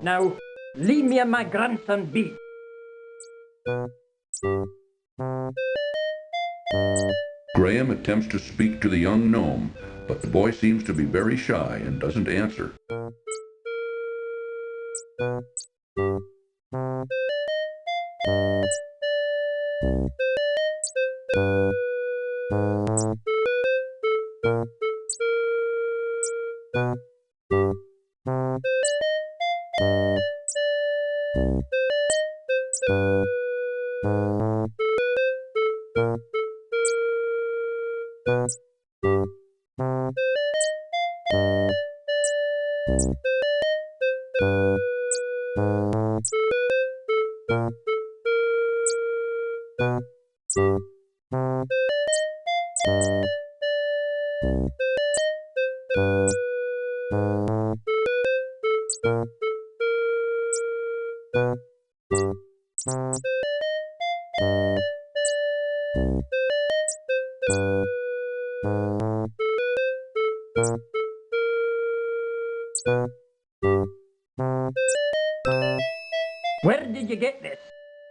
Now, leave me and my grandson be. Graham attempts to speak to the young gnome, but the boy seems to be very shy and doesn't answer. Where did you get this?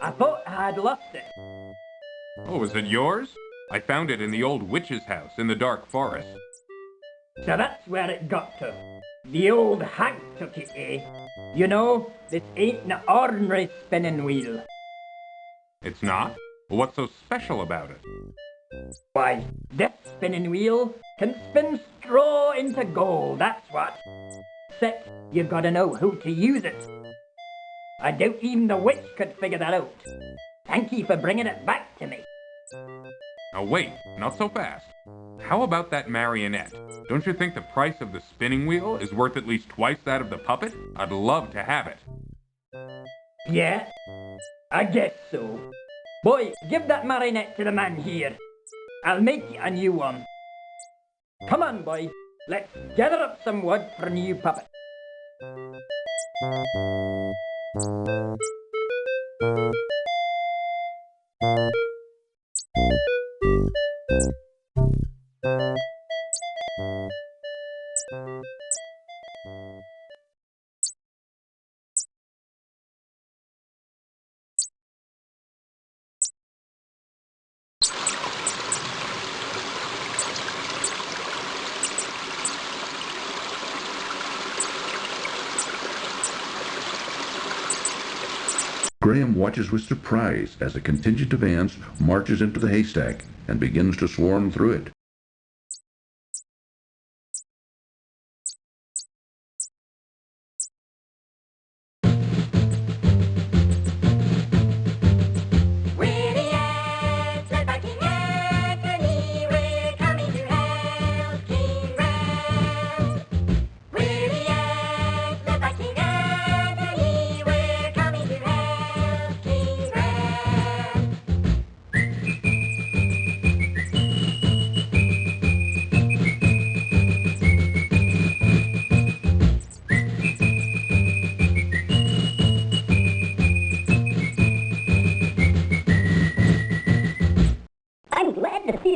I thought I had lost it. Oh, is it yours? I found it in the old witch's house in the dark forest. So that's where it got to. The old hag took it, eh? You know, this ain't an ordinary spinning wheel. It's not? What's so special about it? Why, this spinning wheel can spin straw into gold, that's what. Except you've got to know how to use it. I doubt even the witch could figure that out. Thank you for bringing it back to me. Now wait, not so fast. How about that marionette? Don't you think the price of the spinning wheel is worth at least twice that of the puppet? I'd love to have it. Yeah, I guess so. Boy, give that marionette to the man here. I'll make you a new one. Come on, boy. Let's gather up some wood for a new puppet. Graham watches with surprise as a contingent of ants marches into the haystack and begins to swarm through it.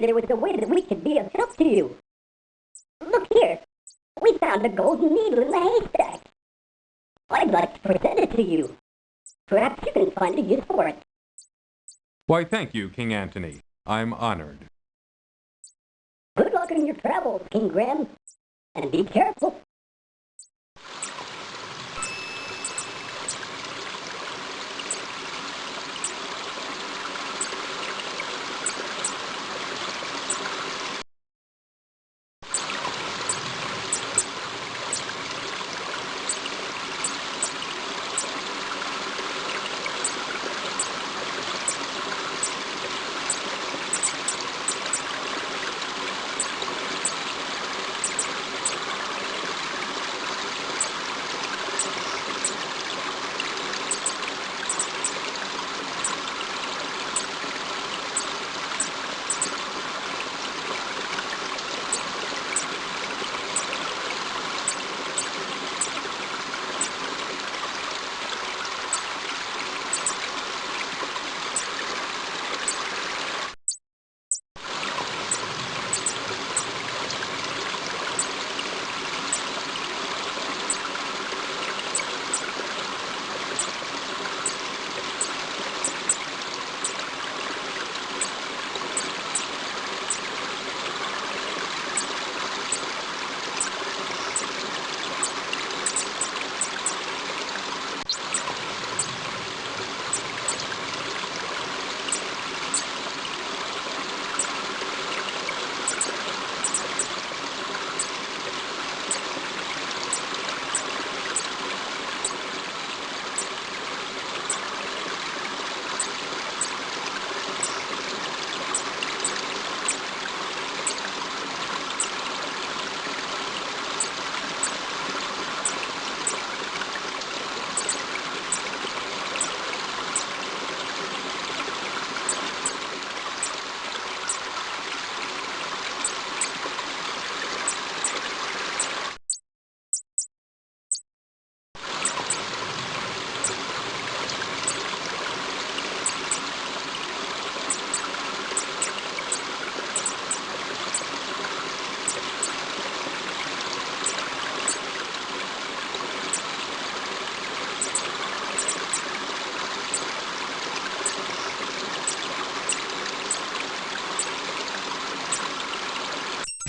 There was a way that we could be of help to you. Look here. We found a golden needle in the haystack. I'd like to present it to you. Perhaps you can find a use for it. Why, thank you, King Antony. I'm honored. Good luck in your travels, King Graham. And be careful.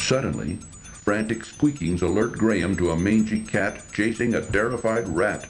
Suddenly, frantic squeakings alert Graham to a mangy cat chasing a terrified rat.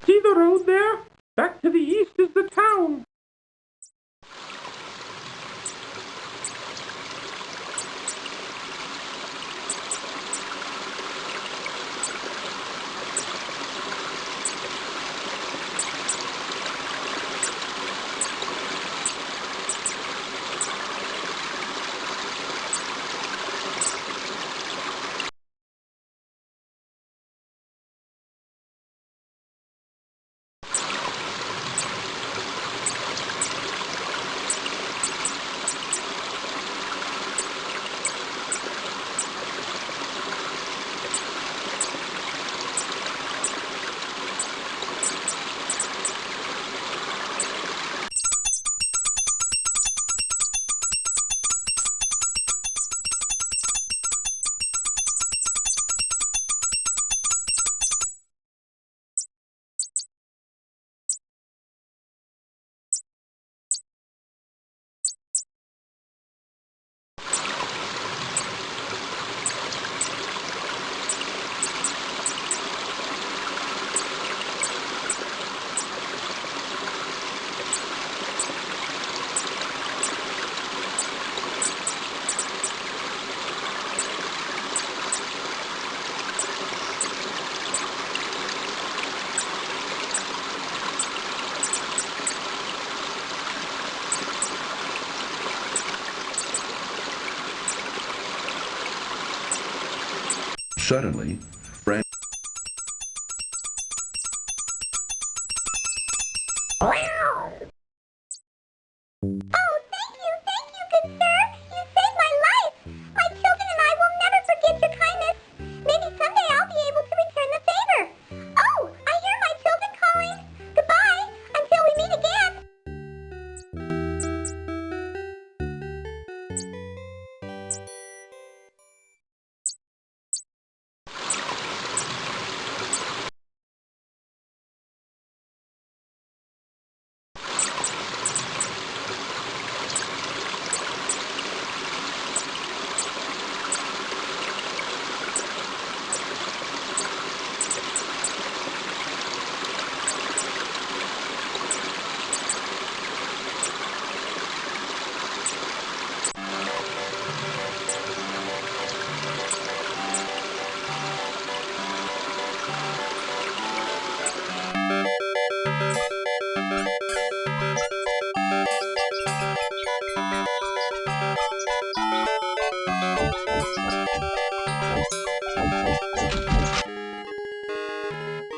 See the road there? Back to the east is the town. Suddenly, Fran... Oh, thank you, good sir. You saved my life. My children and I will never forget your kindness. Maybe someday I'll be able to return the favor. Oh, I hear my children calling. Goodbye, until we meet again.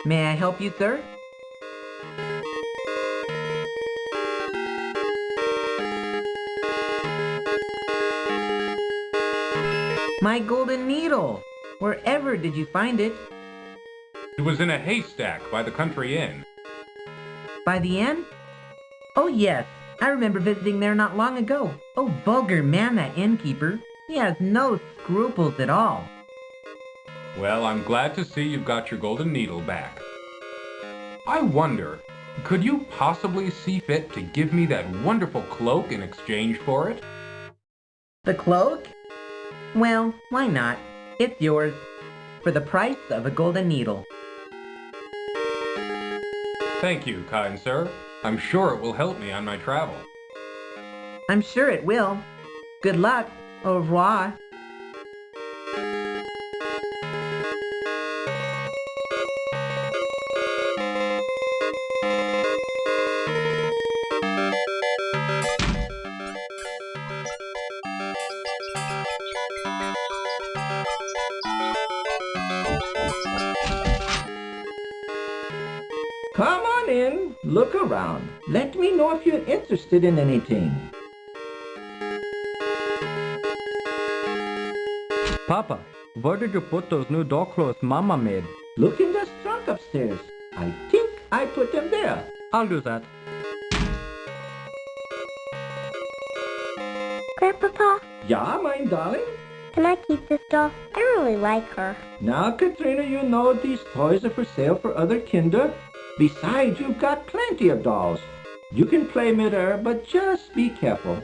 May I help you, sir? My golden needle! Wherever did you find it? It was in a haystack by the country inn. By the inn? Oh, yes. I remember visiting there not long ago. Oh, vulgar man, that innkeeper. He has no scruples at all. Well, I'm glad to see you've got your golden needle back. I wonder, could you possibly see fit to give me that wonderful cloak in exchange for it? The cloak? Well, why not? It's yours. For the price of a golden needle. Thank you, kind sir. I'm sure it will help me on my travel. I'm sure it will. Good luck. Au revoir. Come on in, look around. Let me know if you're interested in anything. Papa, where did you put those new doll clothes Mama made? Look in the trunk upstairs. I think I put them there. I'll do that. Grandpapa, Yeah, my darling? can I keep this doll? I really like her. Now, Katrina, you know these toys are for sale for other kinder. Besides, you've got plenty of dolls. You can play with her, but just be careful.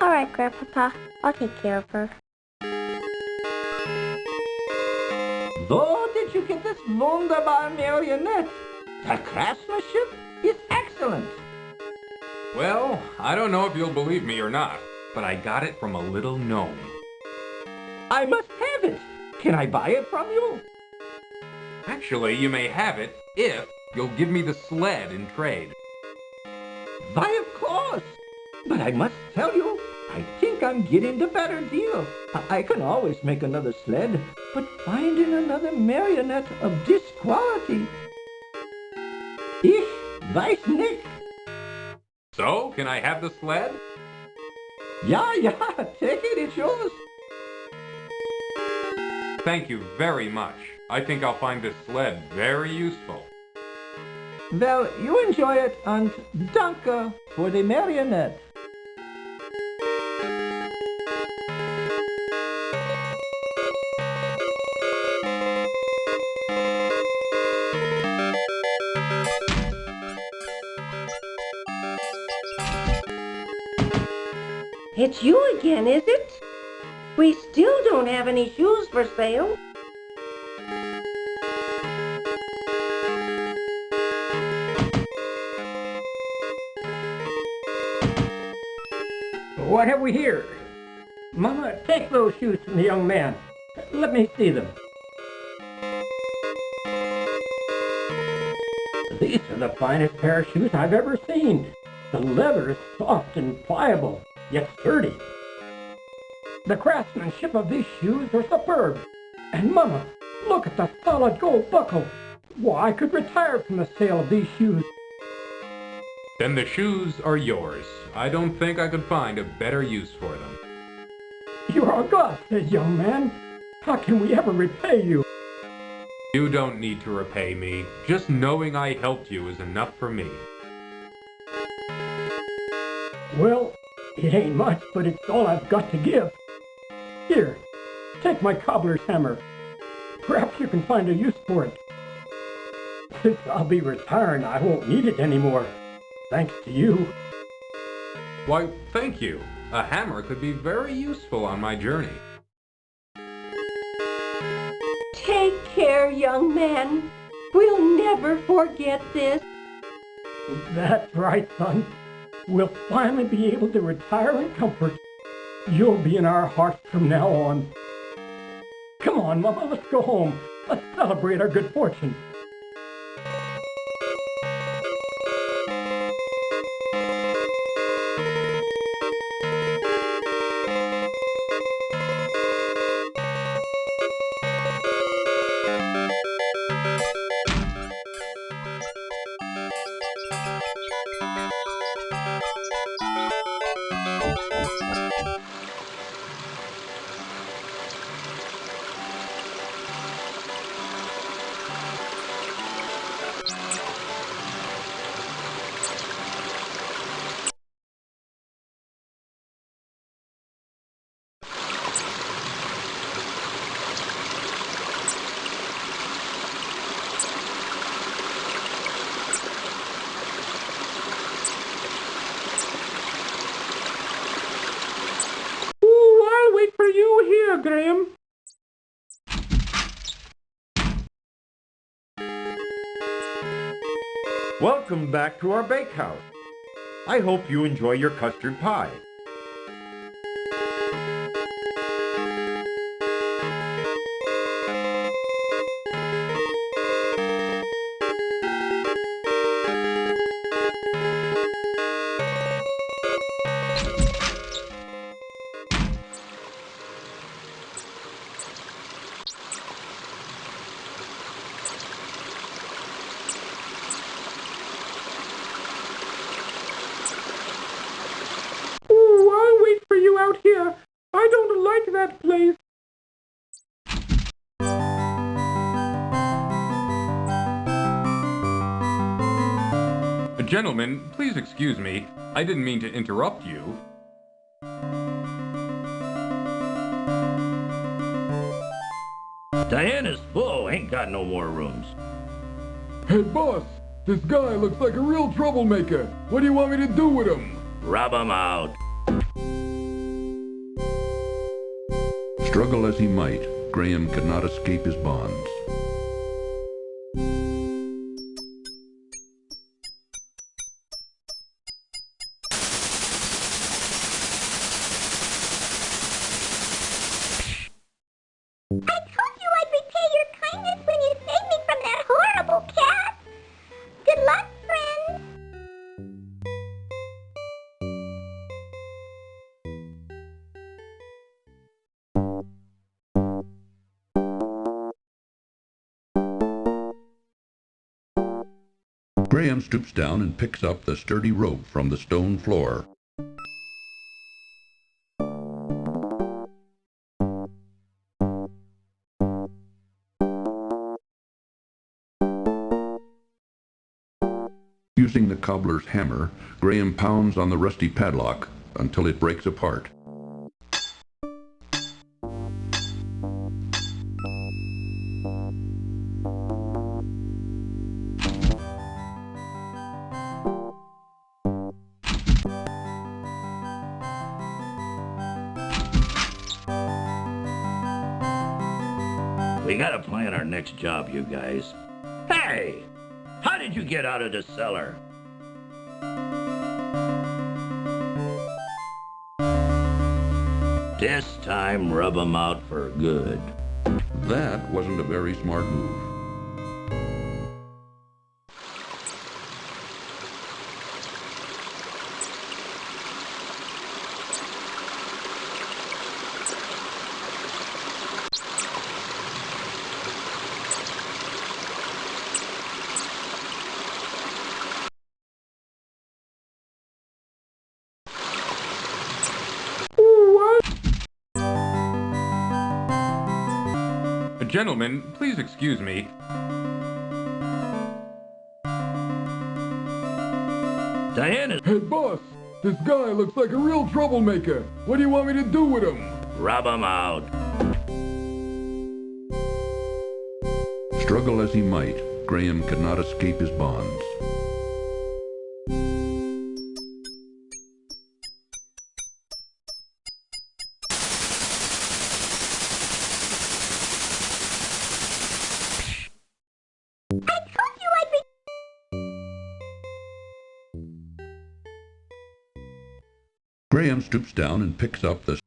All right, Grandpapa, I'll take care of her. Though did you get this wunderbar marionette? The craftsmanship is excellent. Well, I don't know if you'll believe me or not, but I got it from a little gnome. I must have it. Can I buy it from you? Actually, you may have it if you'll give me the sled in trade. Why, of course. But I must tell you, I think I'm getting the better deal. I can always make another sled, but finding another marionette of this quality... Ich weiß nicht. So, can I have the sled? Yeah, take it, it's yours. Thank you very much. I think I'll find this sled very useful. Well, you enjoy it, and danke for the marionette. It's you again, is it? We still don't have any shoes for sale. What have we here? Mama, take those shoes from the young man. Let me see them. These are the finest pair of shoes I've ever seen. The leather is soft and pliable, yet sturdy. The craftsmanship of these shoes are superb. And Mama, look at the solid gold buckle. Why, I could retire from the sale of these shoes. Then the shoes are yours. I don't think I could find a better use for them. You are a godsend, young man. How can we ever repay you? You don't need to repay me. Just knowing I helped you is enough for me. Well, it ain't much, but it's all I've got to give. Here, take my cobbler's hammer. Perhaps you can find a use for it. Since I'll be retiring, I won't need it anymore. Thanks to you. Why, thank you. A hammer could be very useful on my journey. Take care, young man. We'll never forget this. That's right, son. We'll finally be able to retire in comfort. You'll be in our hearts from now on. Come on, Mama, let's go home. Let's celebrate our good fortune. Graham. Welcome back to our bakehouse. I hope you enjoy your custard pie. Ooh, I'll wait for you out here. I don't like that place. Gentlemen, please excuse me. I didn't mean to interrupt you. Diana's full, ain't got no more rooms. Hey, boss, this guy looks like a real troublemaker. What do you want me to do with him? Rub 'em out. Struggle as he might, Graham could not escape his bonds. I told you I'd repay your kindness when you saved me from that horrible cat. Good luck, friends. Graham stoops down and picks up the sturdy rope from the stone floor. Using the cobbler's hammer, Graham pounds on the rusty padlock until it breaks apart. We gotta plan our next job, you guys. Hey! How did you get out of the cellar? This time, rub 'em out for good. That wasn't a very smart move. Gentlemen, please excuse me. Diana! Hey, boss, this guy looks like a real troublemaker. What do you want me to do with him? Rub 'em out. Struggle as he might, Graham could not escape his bonds. Graham stoops down and picks up the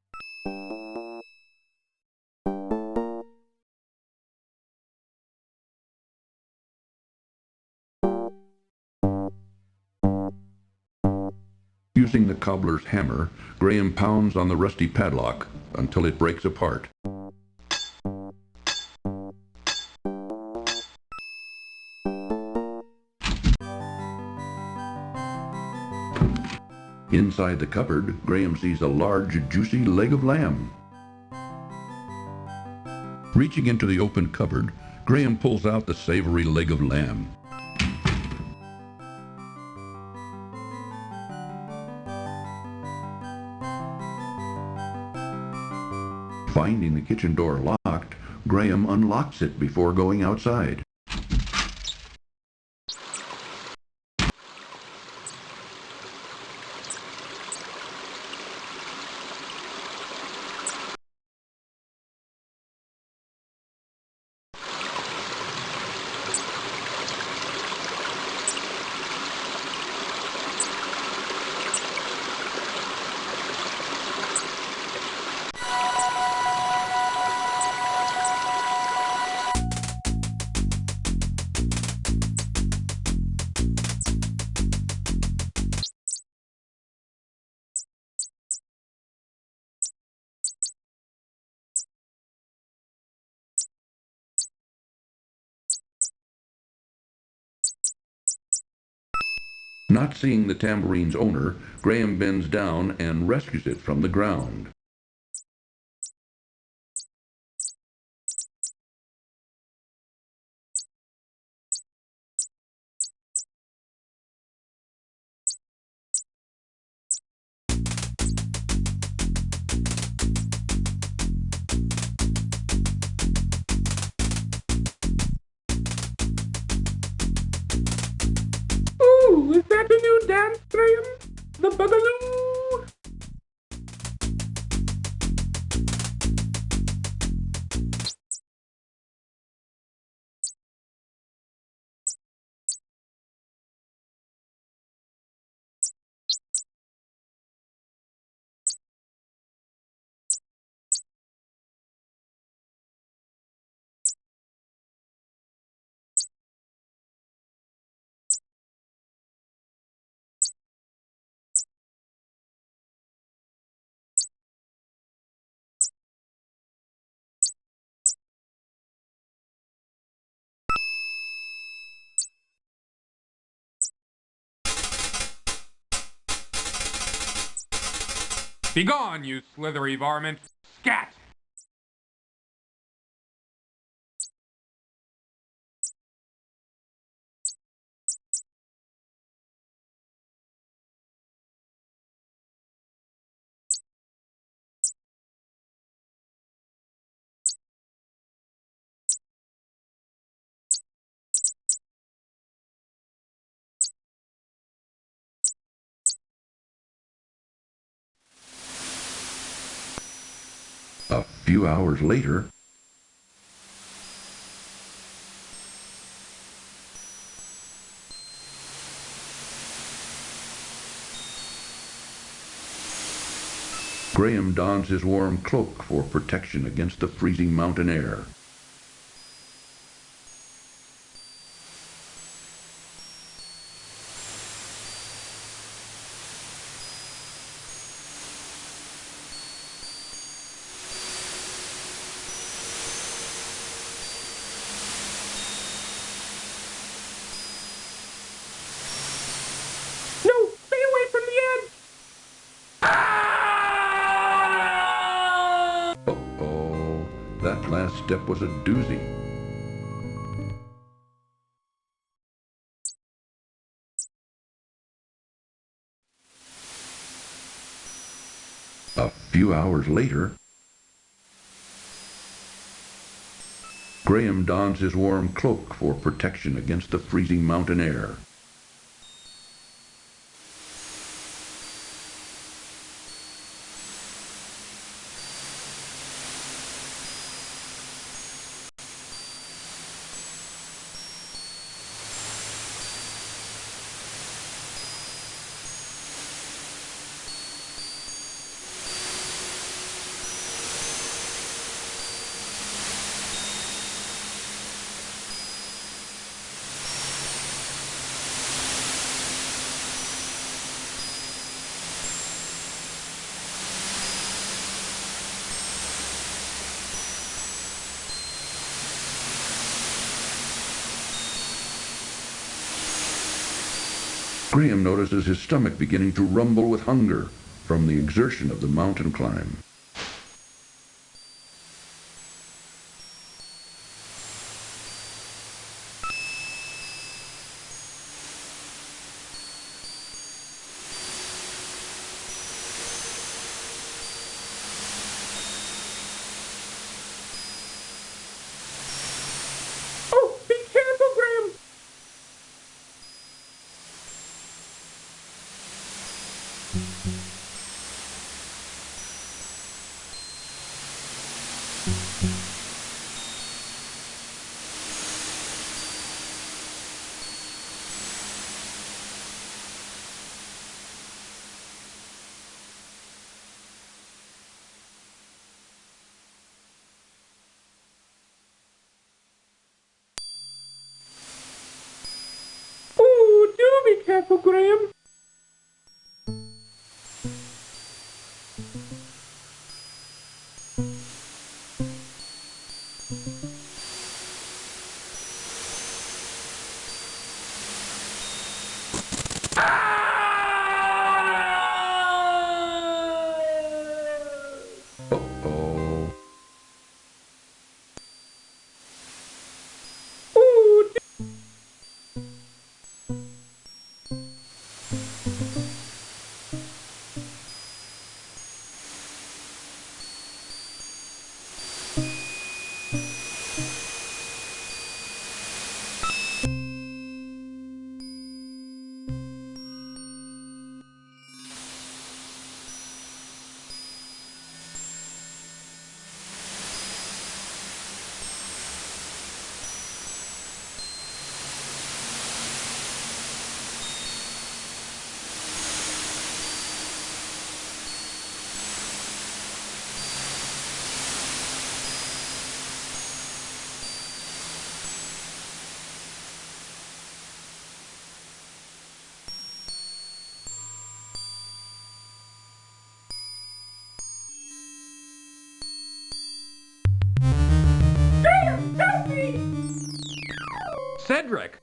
Using the cobbler's hammer, Graham pounds on the rusty padlock until it breaks apart. Inside the cupboard, Graham sees a large, juicy leg of lamb. Reaching into the open cupboard, Graham pulls out the savory leg of lamb. Finding the kitchen door locked, Graham unlocks it before going outside. Not seeing the tambourine's owner, Graham bends down and rescues it from the ground. Ooh, is that a new dance, Graham? The Boogaloo? Begone, you slithery varmint! Scat! A few hours later, Graham dons his warm cloak for protection against the freezing mountain air. No, stay away from the edge! Uh-oh, that last step was a doozy. A few hours later, Graham dons his warm cloak for protection against the freezing mountain air. Graham notices his stomach beginning to rumble with hunger from the exertion of the mountain climb. Oh, be careful, Graham! Ooh, do be careful, Graham! Ah! Cedric!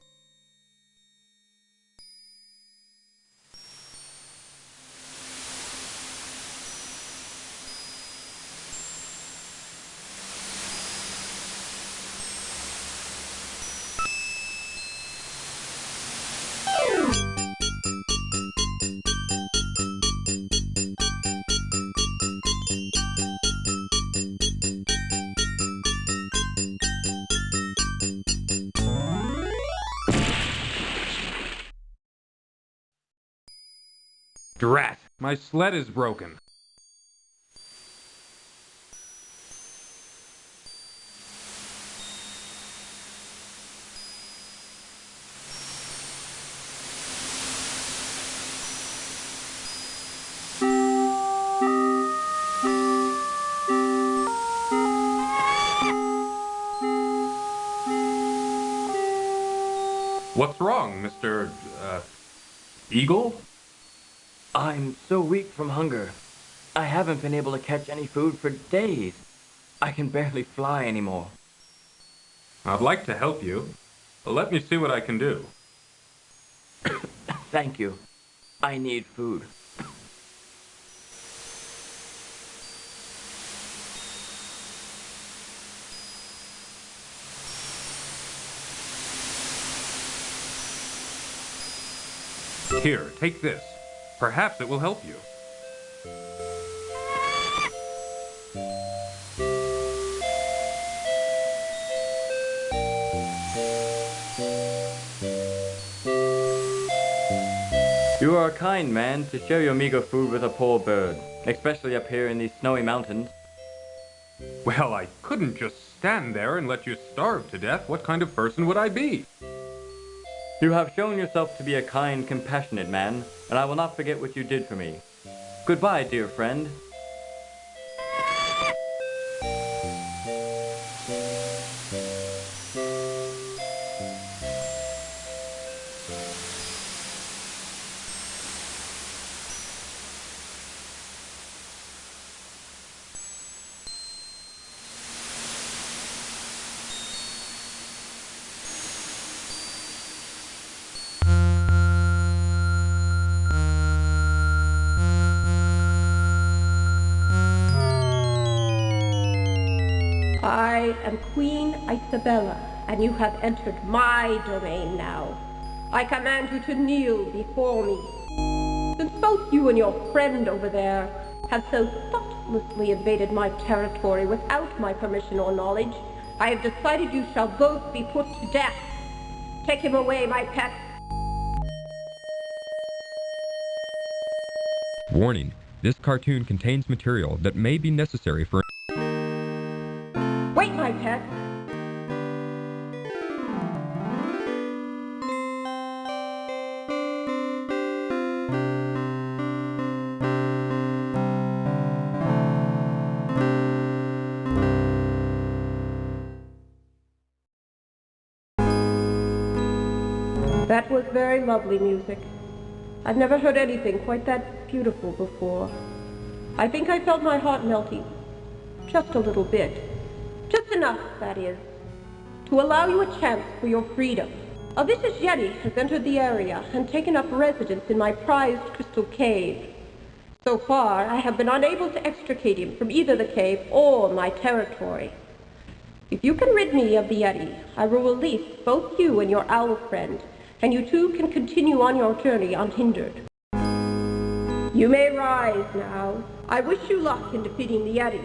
Drat! My sled is broken. What's wrong, Mr. Eagle? I'm so weak from hunger. I haven't been able to catch any food for days. I can barely fly anymore. I'd like to help you. Let me see what I can do. Thank you. I need food. Here, take this. Perhaps it will help you. You are a kind man to share your meager food with a poor bird, especially up here in these snowy mountains. Well, I couldn't just stand there and let you starve to death. What kind of person would I be? You have shown yourself to be a kind, compassionate man, and I will not forget what you did for me. Goodbye, dear friend. I am Queen Isabella, and you have entered my domain now. I command you to kneel before me. Since both you and your friend over there have so thoughtlessly invaded my territory without my permission or knowledge, I have decided you shall both be put to death. Take him away, my pet. Warning, this cartoon contains material that may be necessary for... Wait, my pet. That was very lovely music. I've never heard anything quite that beautiful before. I think I felt my heart melting. Just a little bit. Just enough, that is, to allow you a chance for your freedom. A vicious Yeti has entered the area and taken up residence in my prized crystal cave. So far, I have been unable to extricate him from either the cave or my territory. If you can rid me of the Yeti, I will release both you and your owl friend, and you two can continue on your journey unhindered. You may rise now. I wish you luck in defeating the Yeti.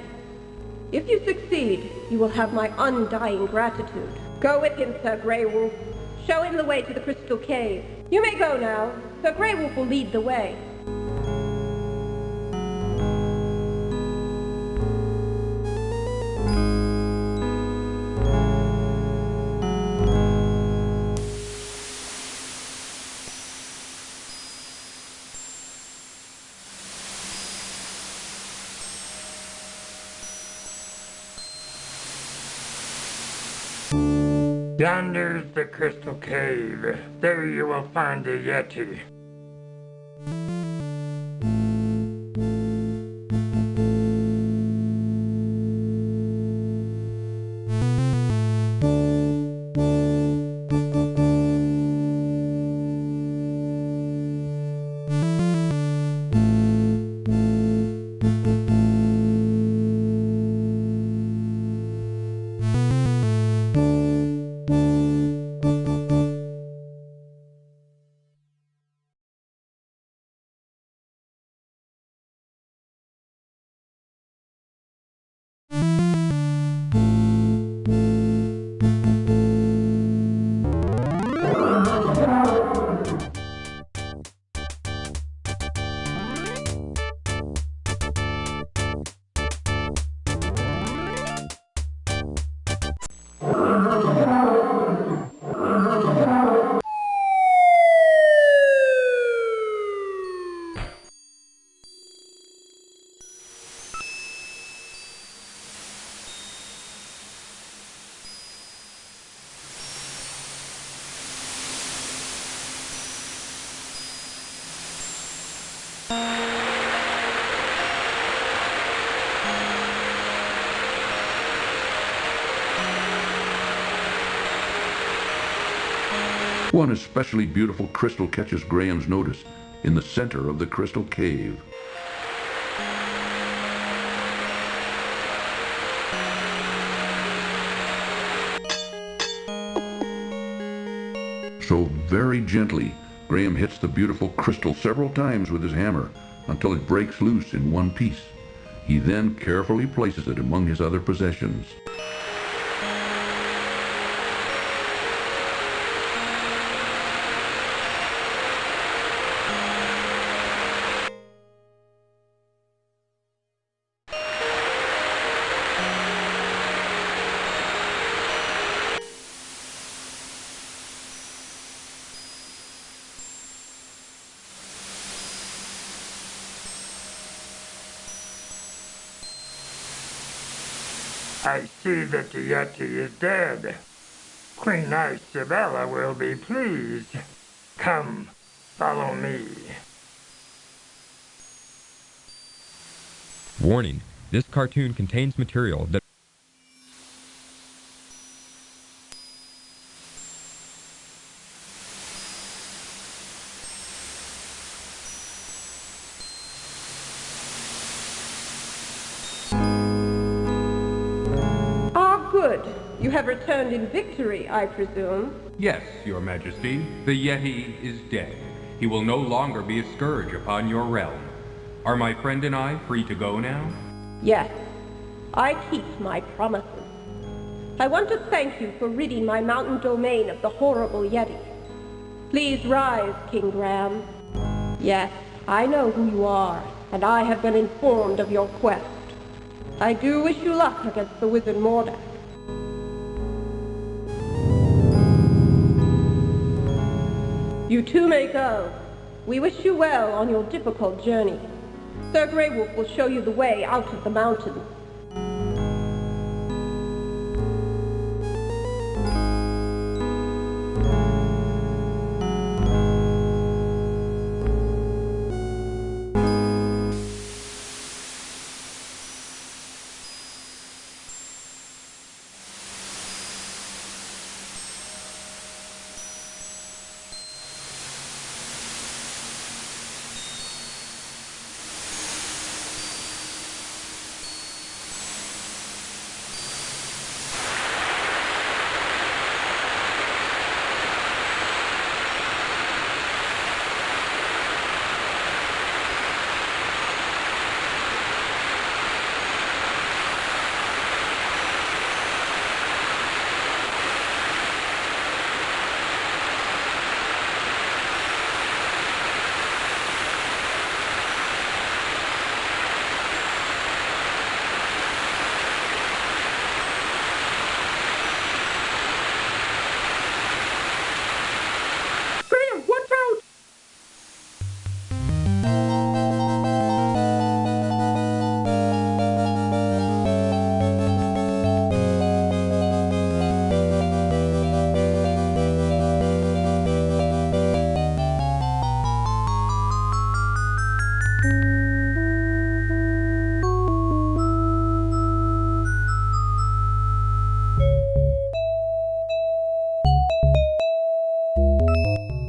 If you succeed, you will have my undying gratitude. Go with him, Sir Grey Wolf. Show him the way to the Crystal Cave. You may go now. Sir Grey Wolf will lead the way. Yonder's the Crystal Cave. There you will find the Yeti. One especially beautiful crystal catches Graham's notice in the center of the crystal cave. So very gently, Graham hits the beautiful crystal several times with his hammer until it breaks loose in one piece. He then carefully places it among his other possessions. I see that the Yeti is dead. Queen Isabella will be pleased. Come, follow me. Warning, this cartoon contains material that Good. You have returned in victory, I presume. Yes, Your Majesty. The Yeti is dead. He will no longer be a scourge upon your realm. Are my friend and I free to go now? Yes. I keep my promises. I want to thank you for ridding my mountain domain of the horrible Yeti. Please rise, King Graham. Yes, I know who you are, and I have been informed of your quest. I do wish you luck against the wizard Mordak. You two may go. We wish you well on your difficult journey. Sir Grey Wolf will show you the way out of the mountains.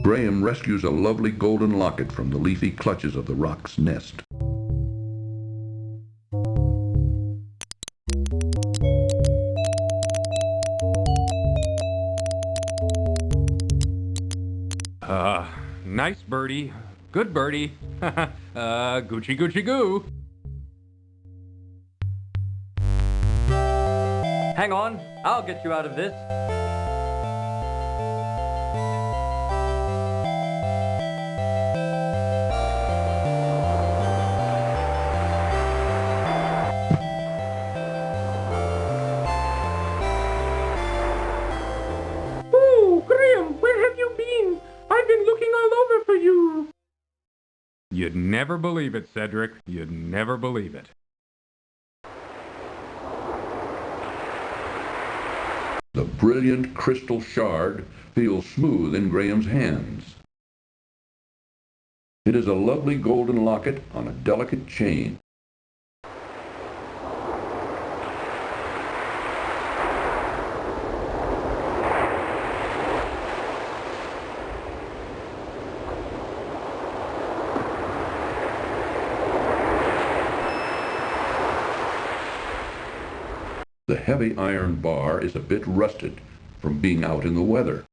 Graham rescues a lovely golden locket from the leafy clutches of the roc's nest. Nice birdie. Good birdie. Gucci Gucci Goo. Hang on, I'll get you out of this. Oh, Graham, where have you been? I've been looking all over for you. You'd never believe it, Cedric. You'd never believe it. The brilliant crystal shard feels smooth in Graham's hands. It is a lovely golden locket on a delicate chain. The heavy iron bar is a bit rusted from being out in the weather.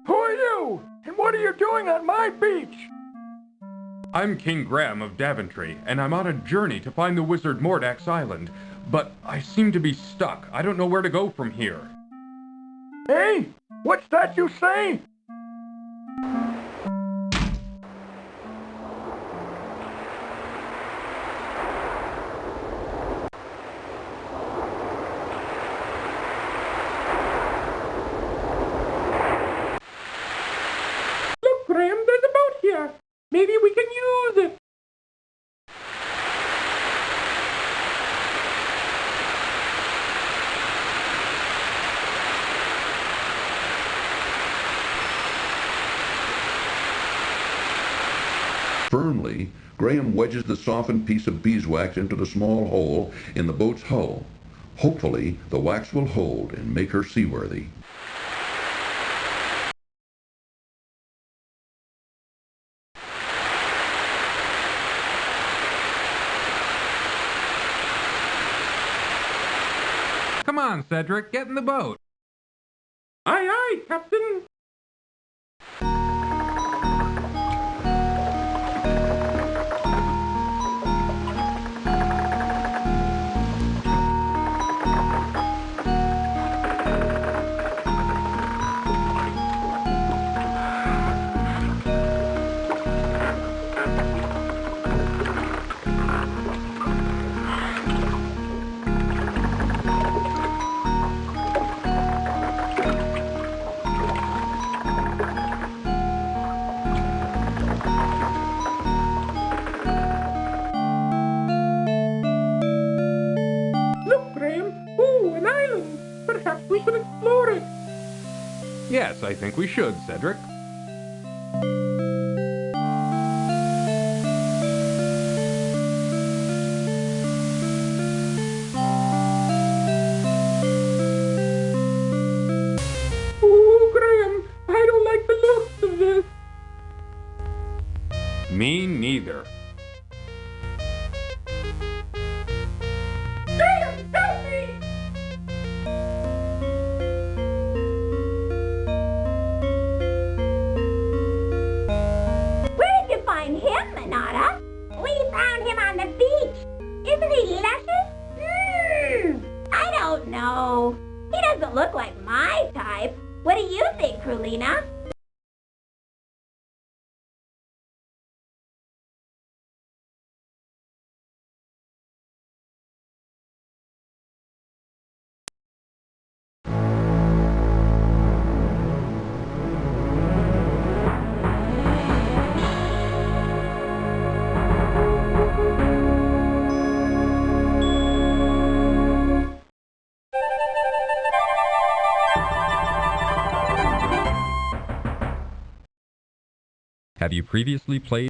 Who are you? And what are you doing on my beach? I'm King Graham of Daventry, and I'm on a journey to find the wizard Mordak's island. But I seem to be stuck. I don't know where to go from here. Hey, what's that you say? Look, Graham, there's a boat here. Maybe we can use it. Firmly, Graham wedges the softened piece of beeswax into the small hole in the boat's hull. Hopefully, the wax will hold and make her seaworthy. Come on, Cedric, get in the boat. Aye, aye, Captain. Look, Graham. Ooh, an island. Perhaps we should explore it. Yes, I think we should, Cedric. Ooh, Graham, I don't like the looks of this. Me neither. Graham, help me! Where did you find him, Manada? We found him on the beach. Isn't he luscious? I don't know. He doesn't look like my type. What do you think, Krulina? Have you previously played?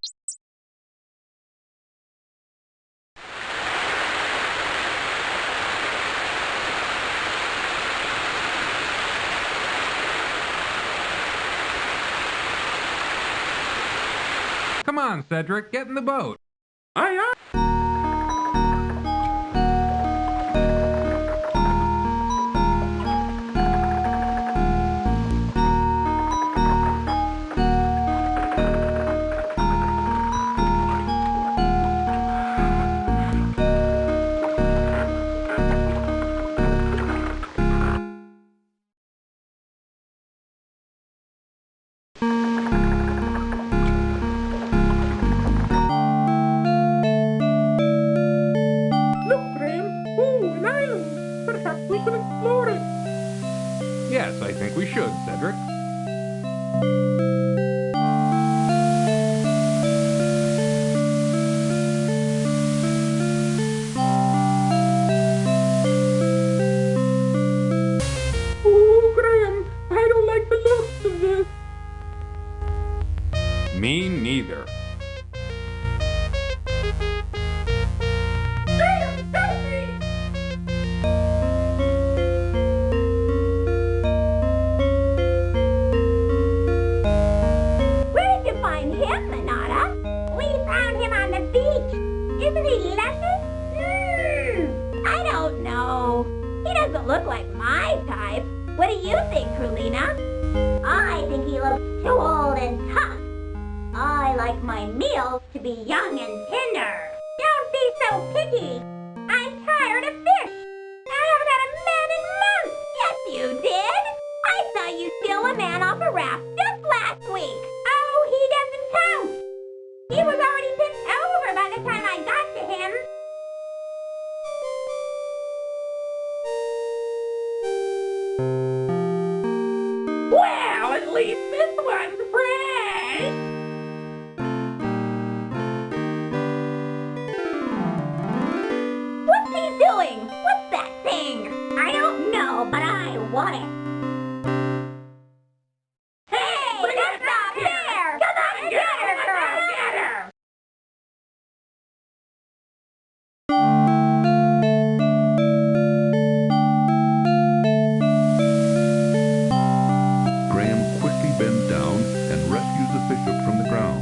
Come on, Cedric, get in the boat. Aye, aye. Look, Graham. Ooh, an island. Perhaps we should explore it. Yes, I think we should, Cedric. Ooh, Graham, I don't like the looks of this. Me neither. like my meals to be young and tender. Don't be so picky. I'm tired of fish. I haven't had a man in months. Yes, you did. I saw you steal a man off a raft just last week. Oh, he doesn't count. He was already tipped over by the time I got to him. Well, at least this one's fresh. What's he doing? What's that thing? I don't know, but I want it. Hey, that's not fair! Come on and get her, girl! Get her! Graham quickly bends down and rescues the bishop from the ground.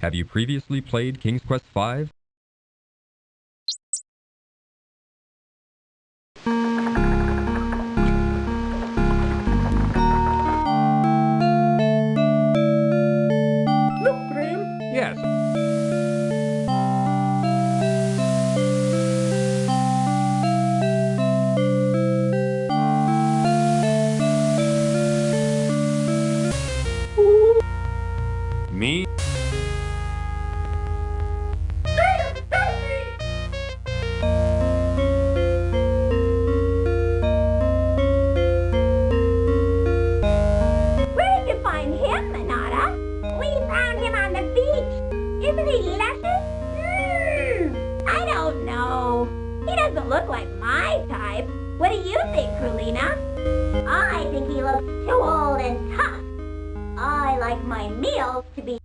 Have you previously played King's Quest V? Look, Graham. Yes. Me? Where did you find him, Manada? We found him on the beach. Isn't he luscious? I don't know. He doesn't look like my type. What do you think, Krulina? I think he looks too old and tough. I like my meals to be...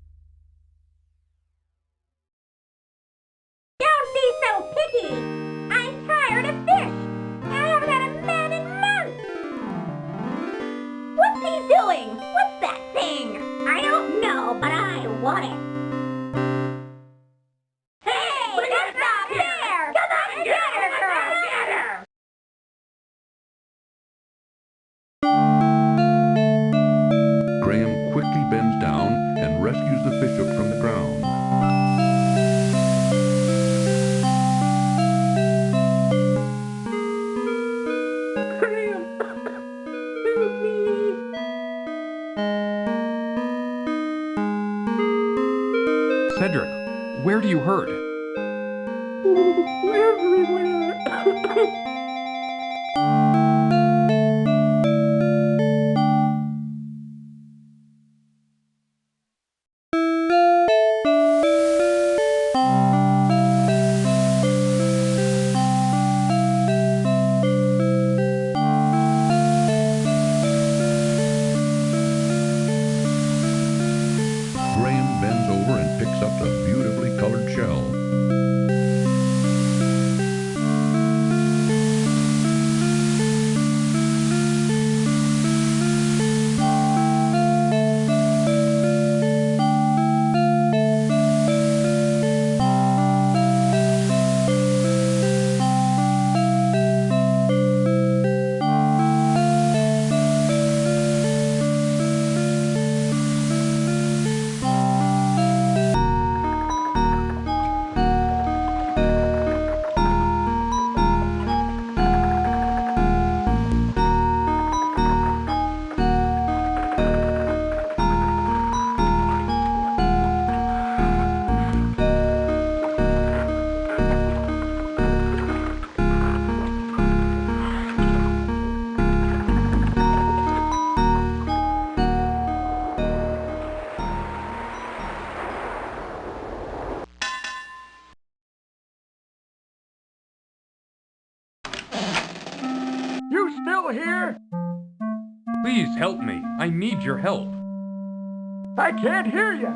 Don't be so picky. I'm tired of fish. I haven't had a man in months. What's he doing? What's that thing? I don't know, but I want it. Hey, that's not fair! Come on and get her, girl! Get her! Graham quickly bends down and rescues the bishop from the ground. Cedric, where do you hurt? Everywhere. Graham bends over and picks up the beautifully still here? Please help me. I need your help. I can't hear you.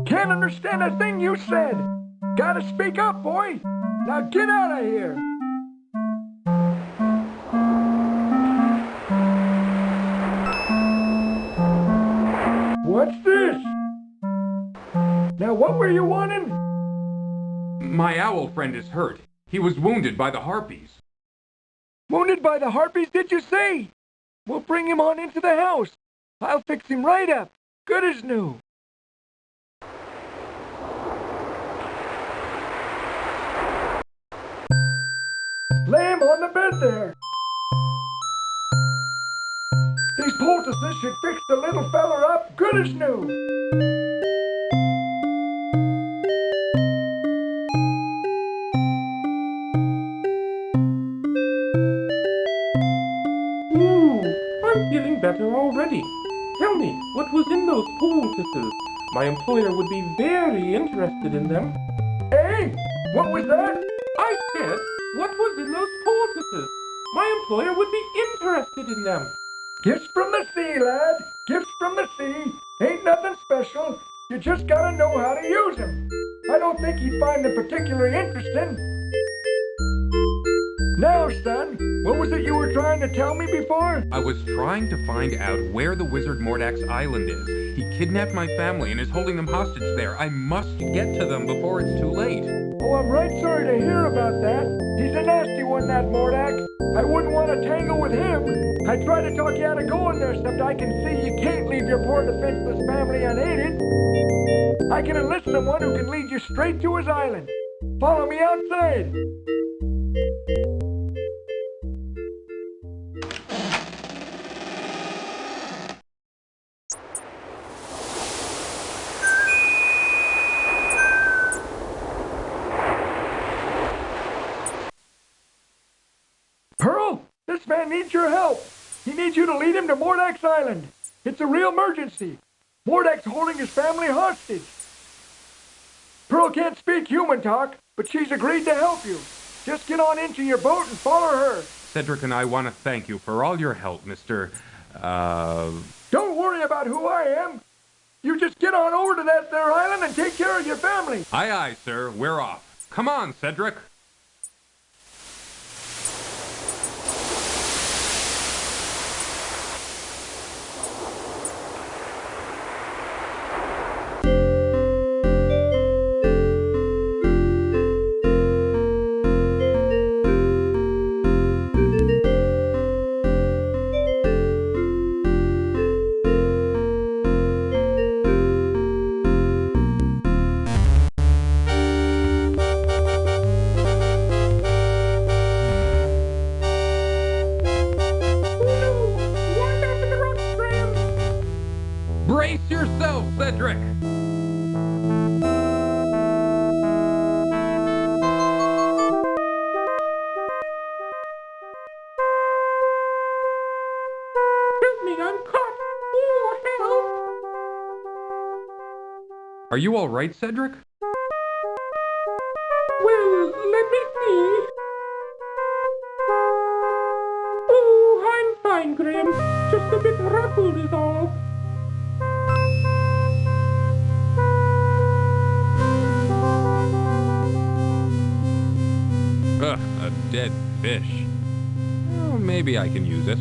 Can't understand a thing you said. Gotta speak up, boy. Now get out of here. What's this? Now what were you wanting? My owl friend is hurt. He was wounded by the harpies. Wounded by the harpies, did you say? We'll bring him on into the house. I'll fix him right up. Good as new. Lay him on the bed there. These poultices should fix the little feller up good as new. I'm feeling better already. Tell me, what was in those poultices? My employer would be very interested in them. Hey, what was that? I said, what was in those poultices? My employer would be interested in them. Gifts from the sea, lad. Gifts from the sea. Ain't nothing special. You just gotta know how to use them. I don't think he'd find them particularly interesting. Now, son, what was it you were trying to tell me before? I was trying to find out where the wizard Mordak's island is. He kidnapped my family and is holding them hostage there. I must get to them before it's too late. Oh, I'm right sorry to hear about that. He's a nasty one, that Mordak. I wouldn't want to tangle with him. I tried to talk you out of going there, except I can see you can't leave your poor defenseless family unaided. I can enlist someone who can lead you straight to his island. Follow me outside. Pearl, this man needs your help. He needs you to lead him to Mordak's island. It's a real emergency. Mordak's holding his family hostage. Pearl can't speak human talk, but she's agreed to help you. Just get on into your boat and follow her. Cedric and I want to thank you for all your help, Mr. Don't worry about who I am. You just get on over to that there island and take care of your family. Aye, aye, sir. We're off. Come on, Cedric. Brace yourself, Cedric! Help me, I'm caught! Oh, help! Are you all right, Cedric? Well, let me see. Oh, I'm fine, Graham. Just a bit rattled is all. Ugh, a dead fish. Oh, maybe I can use it.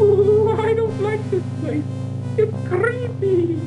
Oh, I don't like this place. It's creepy.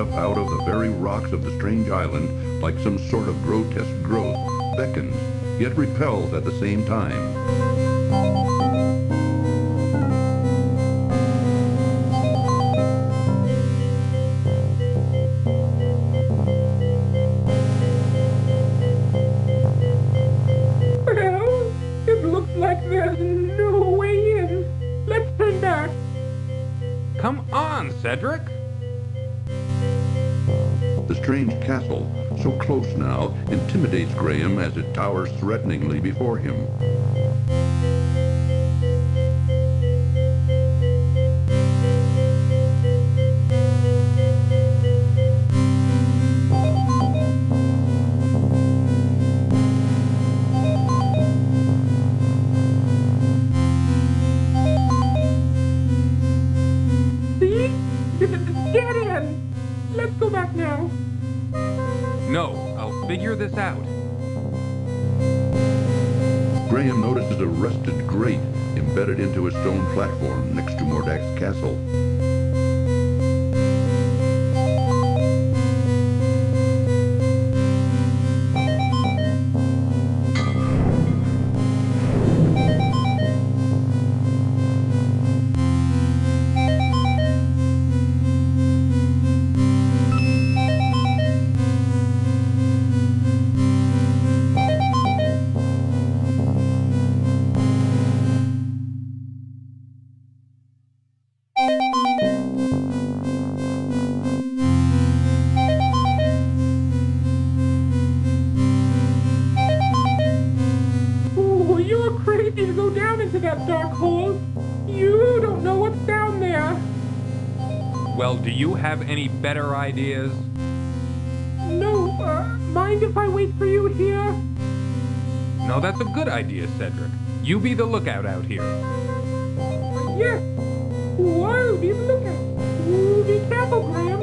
up out of the very rocks of the strange island like some sort of grotesque growth, beckons, yet repels at the same time. Well, it looks like there's no way in. Let's turn back. Come on, Cedric. The strange castle, so close now, intimidates Graham as it towers threateningly before him. See? Get in! Let's go back now. No, I'll figure this out. Graham notices a rusted grate embedded into a stone platform next to Mordak's castle. Oh, you're crazy to go down into that dark hole. You don't know what's down there. Well, do you have any better ideas? No, mind if I wait for you here? No, that's a good idea, Cedric. You be the lookout out here. Yes. Whoa, be the lookout. Ooh, be careful, Graham.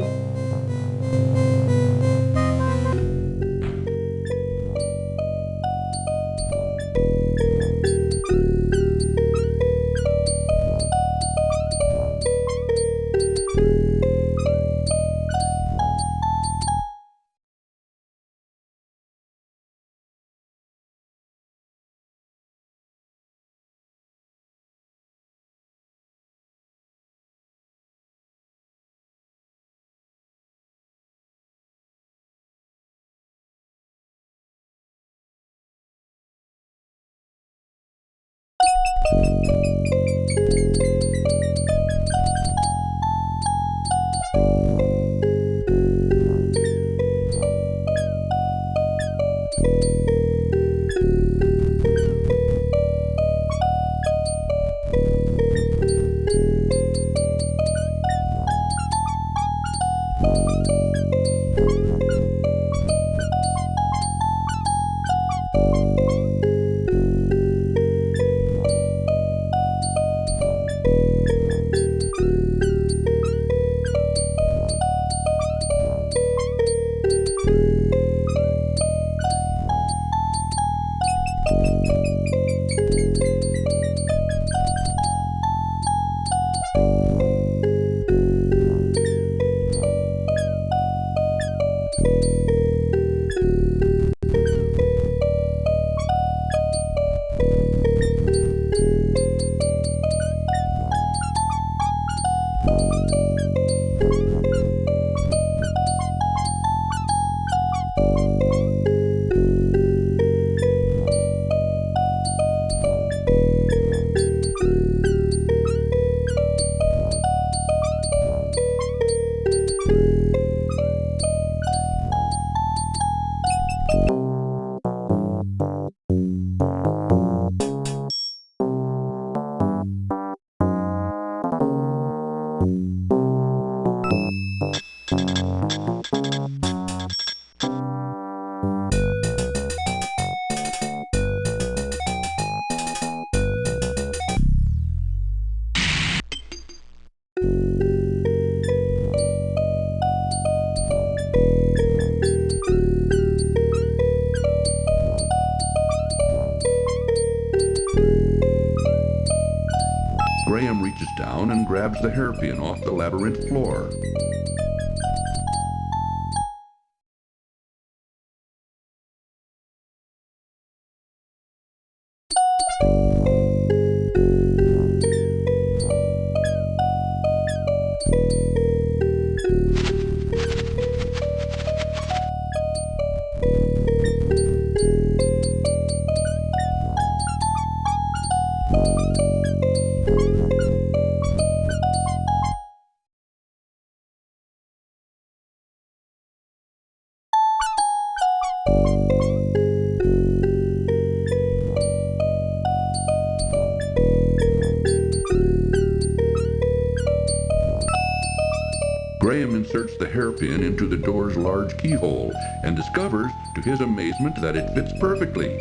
Graham reaches down and grabs the hairpin off the labyrinth floor. Graham inserts the hairpin into the door's large keyhole and discovers, to his amazement, that it fits perfectly.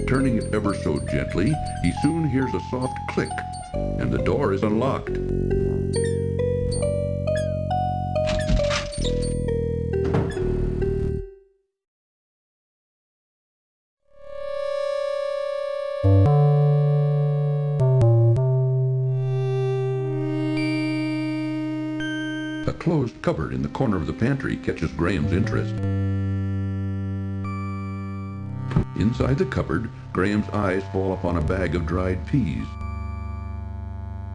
Turning it ever so gently, he soon hears a soft click, and the door is unlocked. A closed cupboard in the corner of the pantry catches Graham's interest. Inside the cupboard, Graham's eyes fall upon a bag of dried peas.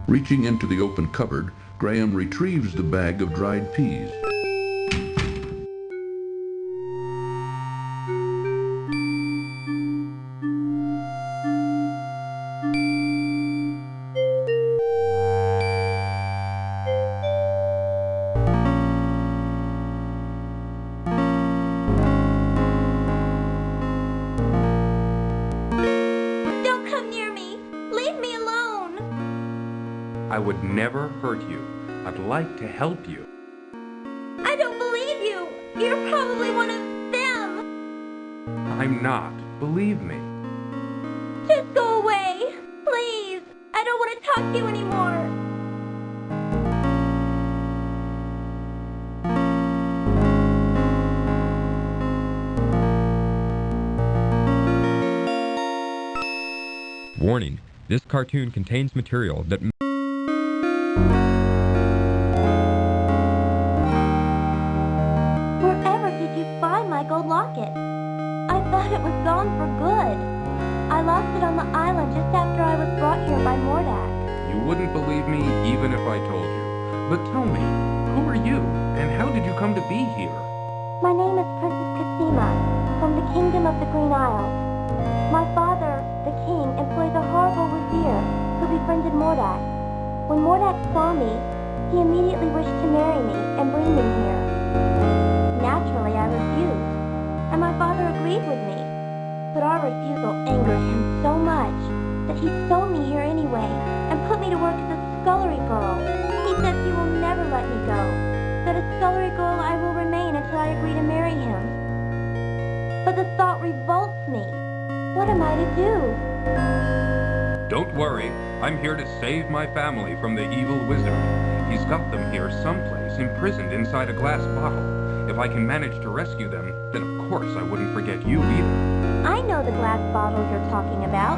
Reaching into the open cupboard, Graham retrieves the bag of dried peas. I would never hurt you. I'd like to help you. I don't believe you. You're probably one of them. I'm not. Believe me. Just go away. Please. I don't want to talk to you anymore. Warning, this cartoon contains material that Wherever did you find my gold locket? I thought it was gone for good. I lost it on the island just after I was brought here by Mordak. You wouldn't believe me even if I told you. But tell me, who are you, and how did you come to be here? My name is Princess Cassima, from the Kingdom of the Green Isles. My father, the king, employs a horrible vizier who befriended Mordak. When Mordak saw me, he immediately wished to marry me and bring me here. Naturally, I refused, and my father agreed with me. But our refusal angered him so much that he sold me here anyway and put me to work as a scullery girl. He says he will never let me go, that a scullery girl I will remain until I agree to marry him. But the thought revolts me. What am I to do? Don't worry, I'm here to save my family from the evil wizard. He's got them here someplace, imprisoned inside a glass bottle. If I can manage to rescue them, then of course I wouldn't forget you either. I know the glass bottle you're talking about.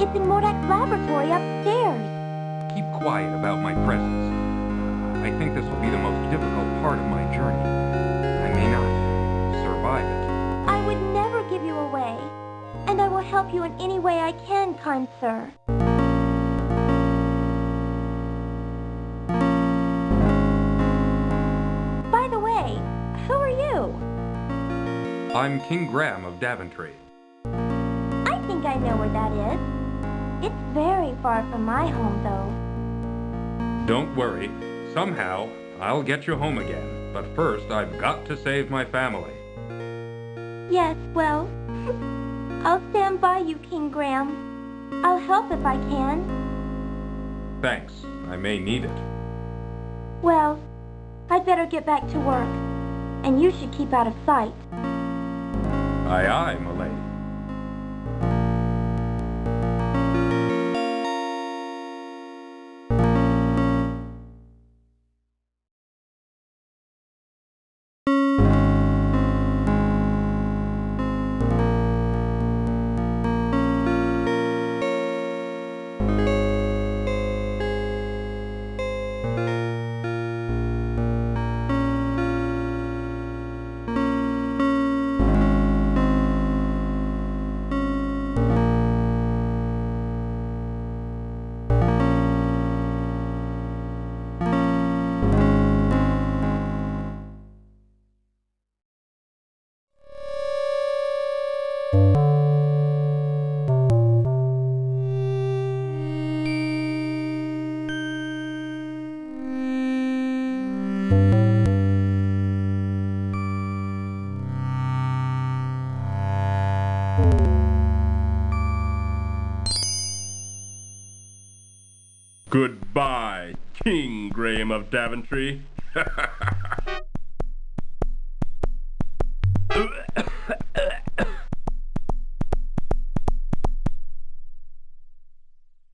It's in Mordak's laboratory upstairs. Keep quiet about my presence. I think this will be the most difficult part of my journey. I may not survive it. I would never give you away, and I will help you in any way I can, kind sir. By the way, who are you? I'm King Graham of Daventry. I think I know where that is. It's very far from my home, though. Don't worry. Somehow, I'll get you home again. But first, I've got to save my family. Yes, well, I'll stand by you, King Graham. I'll help if I can. Thanks. I may need it. Well, I'd better get back to work. And you should keep out of sight. Aye, aye, m'lady. Goodbye, King Graham of Daventry. Poor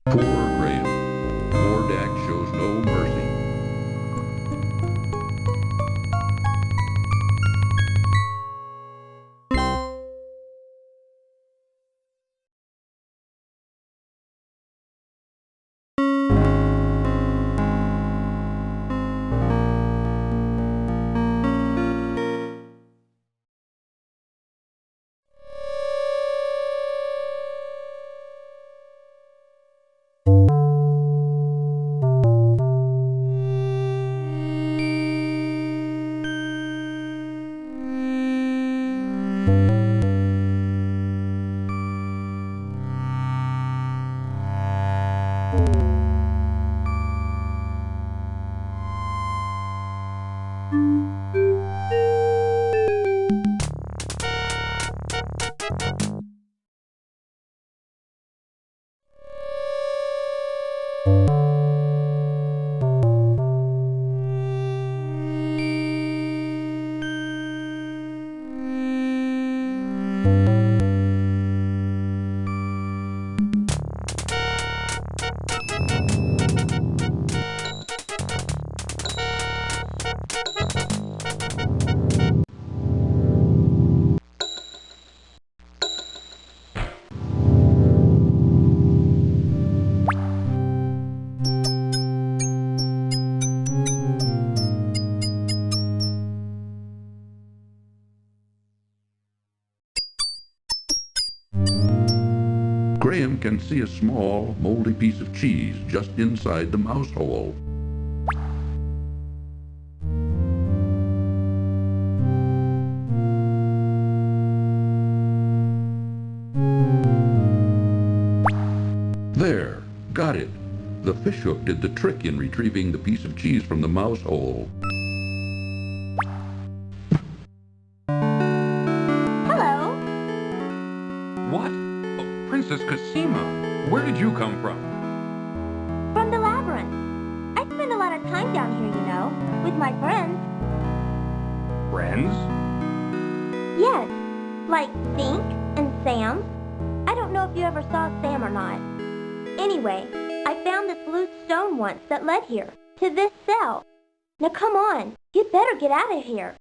Graham. Mordak shows no mercy. Graham can see a small, moldy piece of cheese just inside the mouse hole. There, got it. The fishhook did the trick in retrieving the piece of cheese from the mouse hole. Hello. What? Oh, Princess Cosima, where did you come from? From the labyrinth. I spend a lot of time down here, you know, with my friends. Friends? Yes, like Dink and Sam. I don't know if you ever saw Sam or not. Anyway, I found this loose stone once that led here, to this cell. Now come on, you'd better get out of here.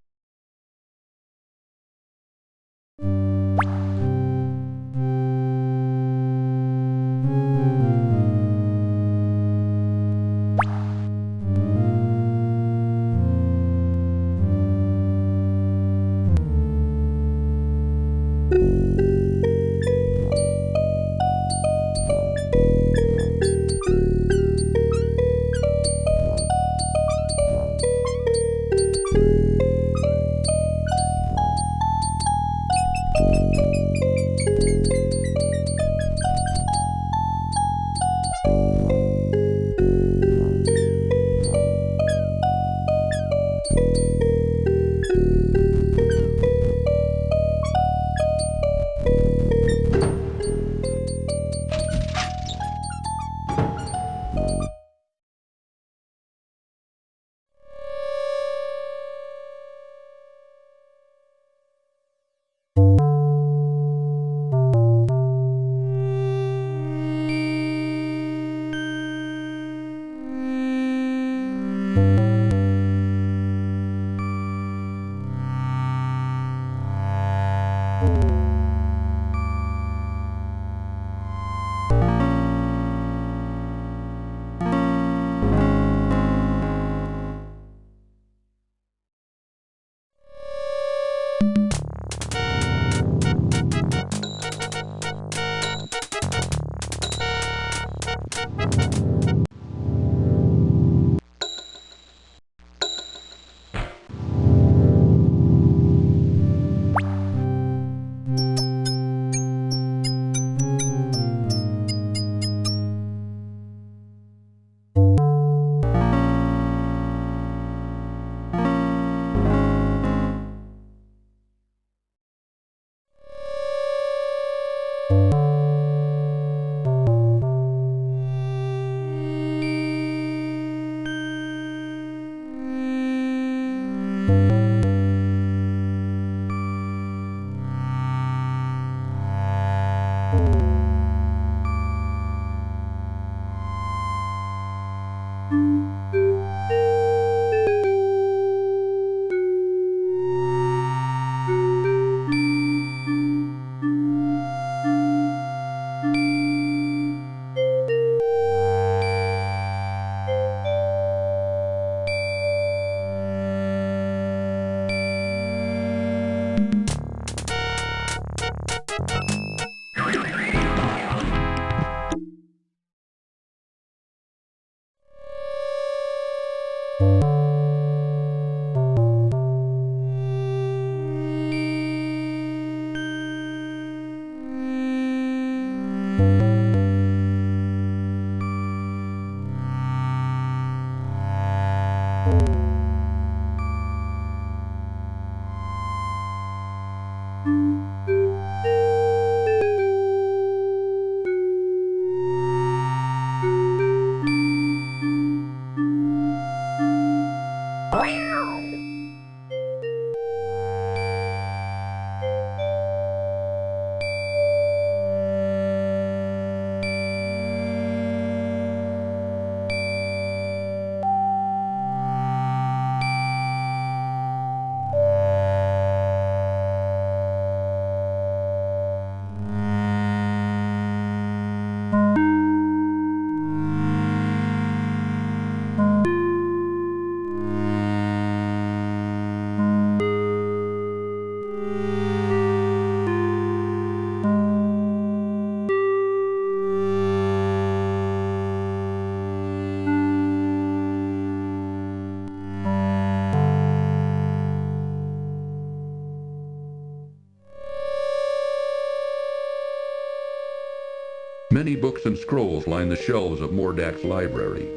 Many books and scrolls line the shelves of Mordak's library.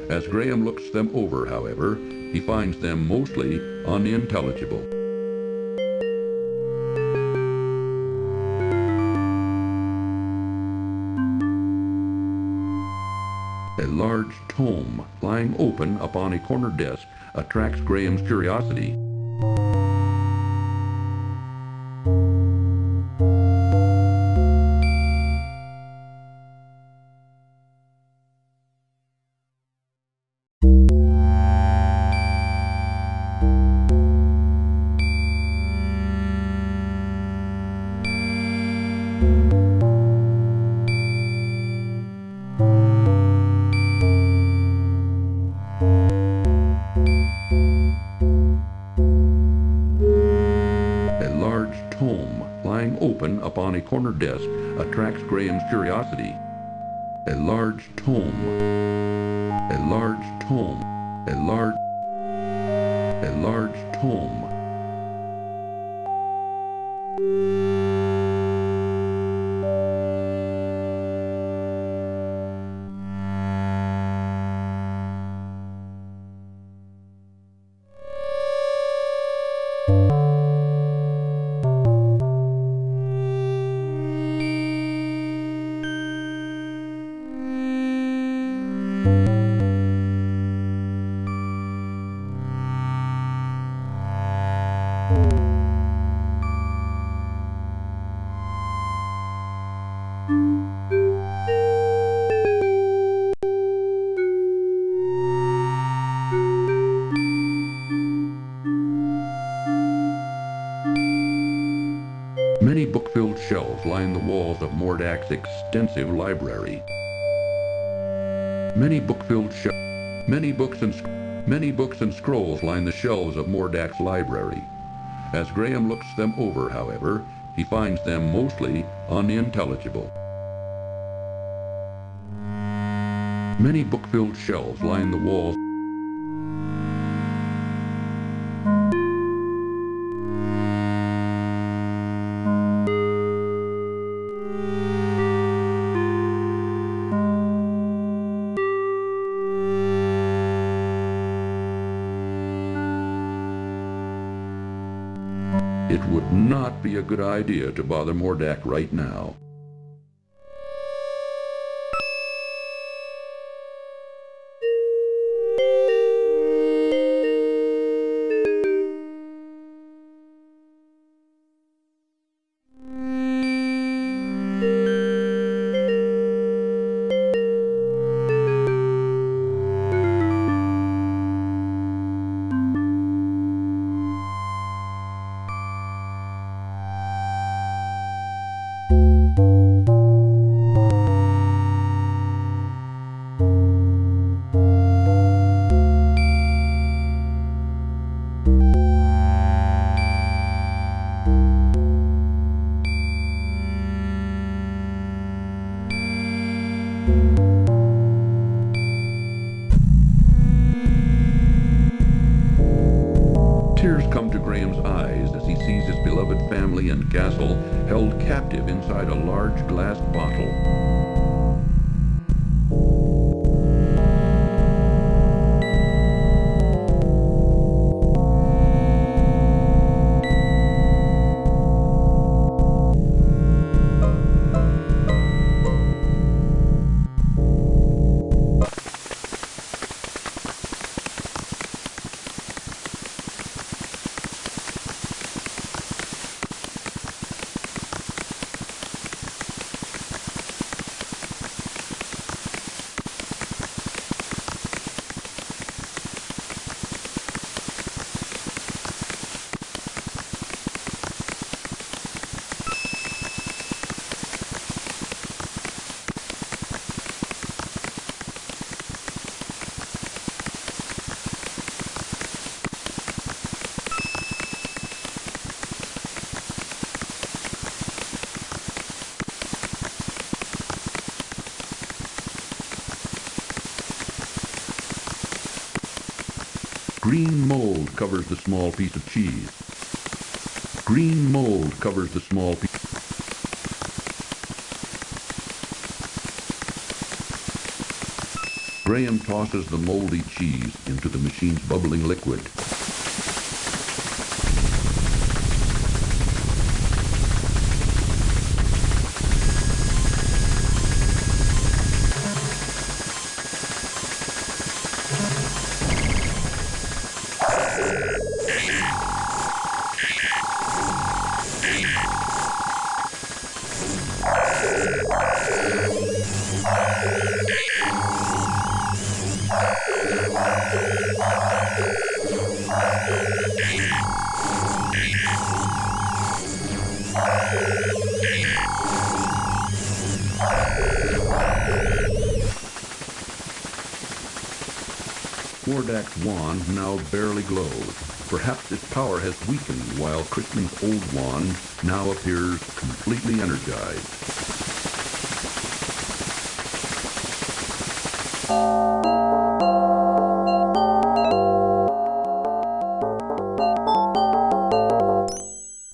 As Graham looks them over, however, he finds them mostly unintelligible. A large tome lying open upon a corner desk attracts Graham's curiosity. Open upon a corner desk attracts Graham's curiosity. A large tome. A large tome. A large tome. Many book-filled shelves line the walls of Mordak's extensive library. Many books and scrolls line the shelves of Mordak's library. As Graham looks them over, however, he finds them mostly unintelligible. Many book-filled shelves line the walls. It would not be a good idea to bother Mordak right now. Tears come to Graham's eyes as he sees his beloved family and castle held captive inside a large glass bottle. Green mold covers the small piece of cheese. Green mold covers the small piece. Graham tosses the moldy cheese into the machine's bubbling liquid. Mordak's wand now barely glows. Perhaps its power has weakened while Crispin's old wand now appears completely energized.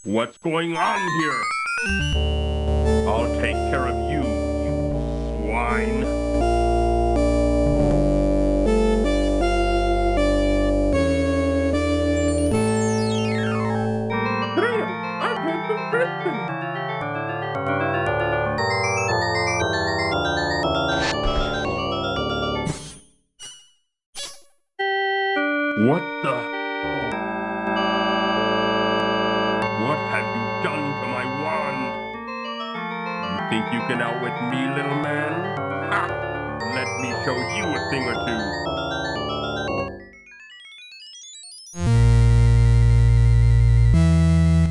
What's going on here? I'll take care of you, you swine. What the? What have you done to my wand? You think you can outwit me, little man? Ha! Let me show you a thing or two.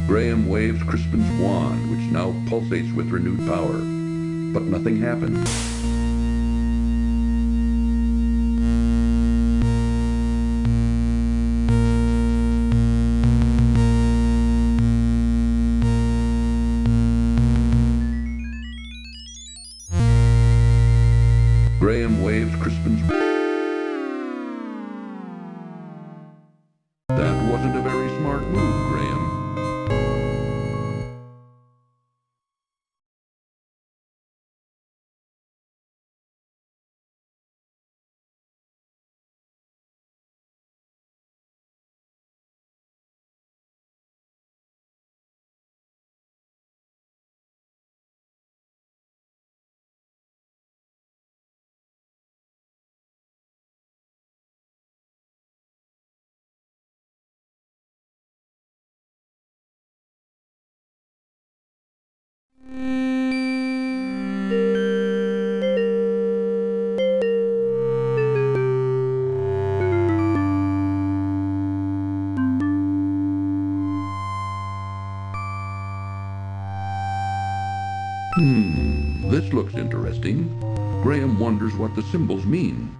Graham waves Crispin's wand, which now pulsates with renewed power. But nothing happens. Graham waves Crispin's... That wasn't a very smart move, Graham. This looks interesting. Graham wonders what the symbols mean.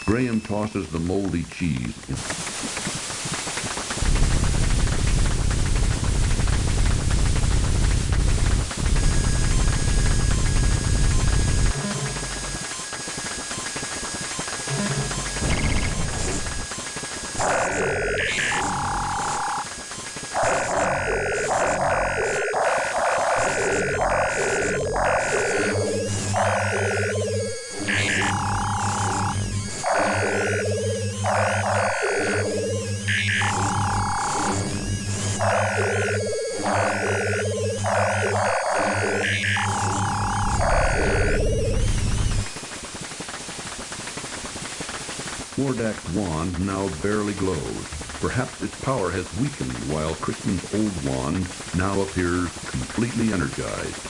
Graham tosses the moldy cheese in. Mordak's wand now barely glows. Perhaps its power has weakened while Crispin's old wand now appears completely energized.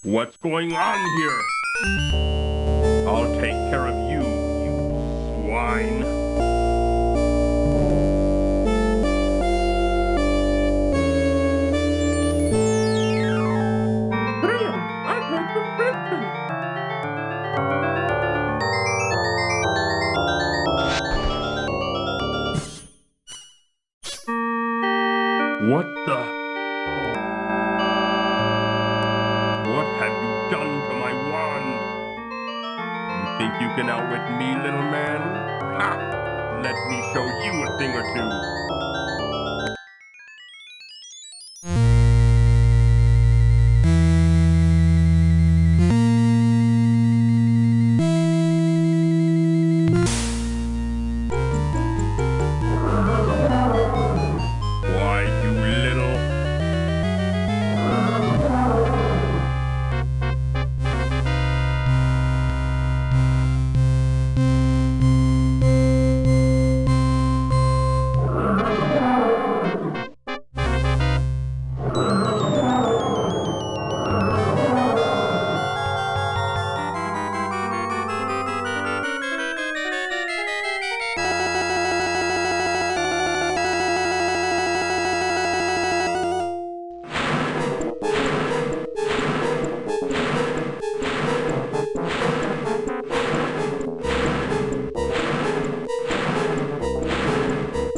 What's going on here? I'll take care of you, you swine. Graham, I've heard from Crispin. What the? What have you done to my wand? You think you can outwit me, little man? Ha! Let me show you a thing or two. Why, you little...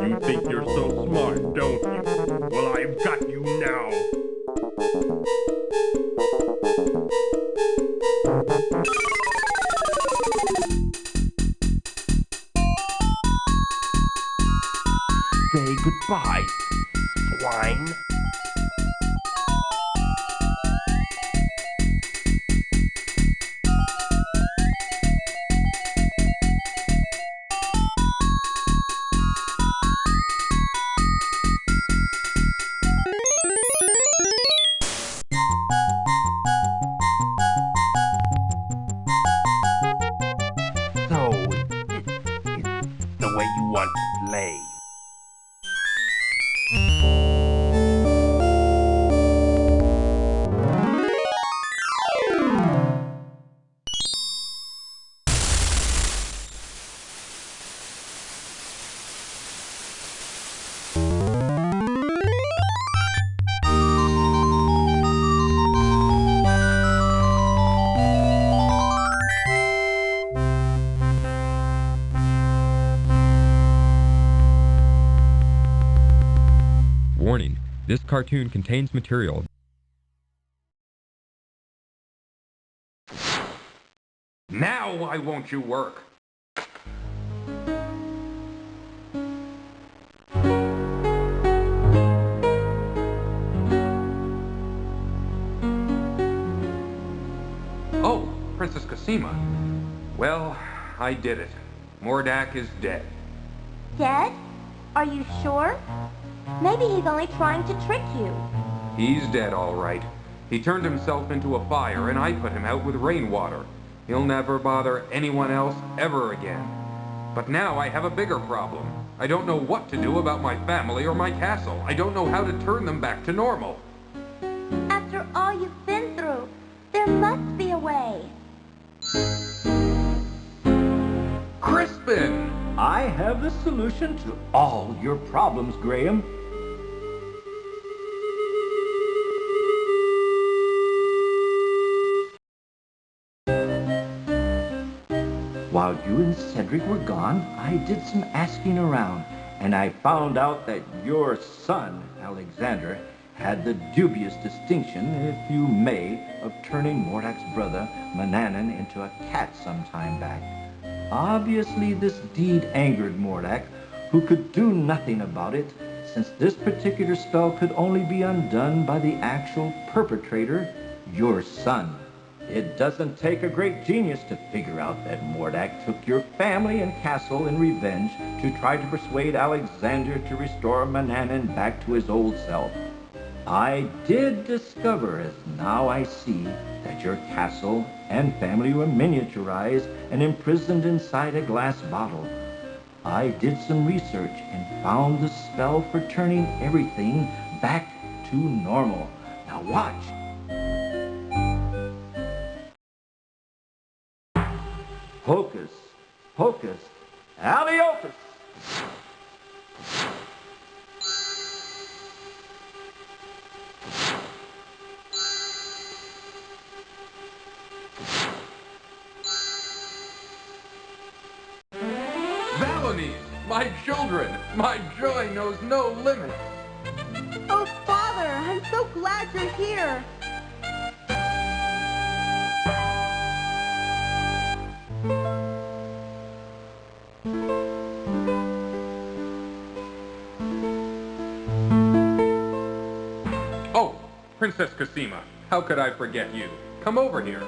You think you're so smart, don't you? Well, I've got you now. Say goodbye, swine. So, this is the way you want to play. Warning, this cartoon contains material. Now why won't you work? Oh, Princess Cosima. Well, I did it. Mordak is dead. Dead? Are you sure? Maybe he's only trying to trick you. He's dead, all right. He turned himself into a fire, and I put him out with rainwater. He'll never bother anyone else ever again. But now I have a bigger problem. I don't know what to do about my family or my castle. I don't know how to turn them back to normal. After all you've been through, there must be a way. Chris! have the solution to all your problems, Graham. While you and Cedric were gone, I did some asking around, and I found out that your son, Alexander, had the dubious distinction, if you may, of turning Mordak's brother, Manannan, into a cat some time back. Obviously, this deed angered Mordak, who could do nothing about it, since this particular spell could only be undone by the actual perpetrator, your son. It doesn't take a great genius to figure out that Mordak took your family and castle in revenge to try to persuade Alexander to restore Manannan back to his old self. I did discover, as now I see, that your castle and family were miniaturized and imprisoned inside a glass bottle. I did some research and found the spell for turning everything back to normal. Now watch. Hocus pocus, alley-ocus. Valanies, my children, my joy knows no limit. Oh, Father, I'm so glad you're here. Oh, Princess Cosima, how could I forget you? Come over here.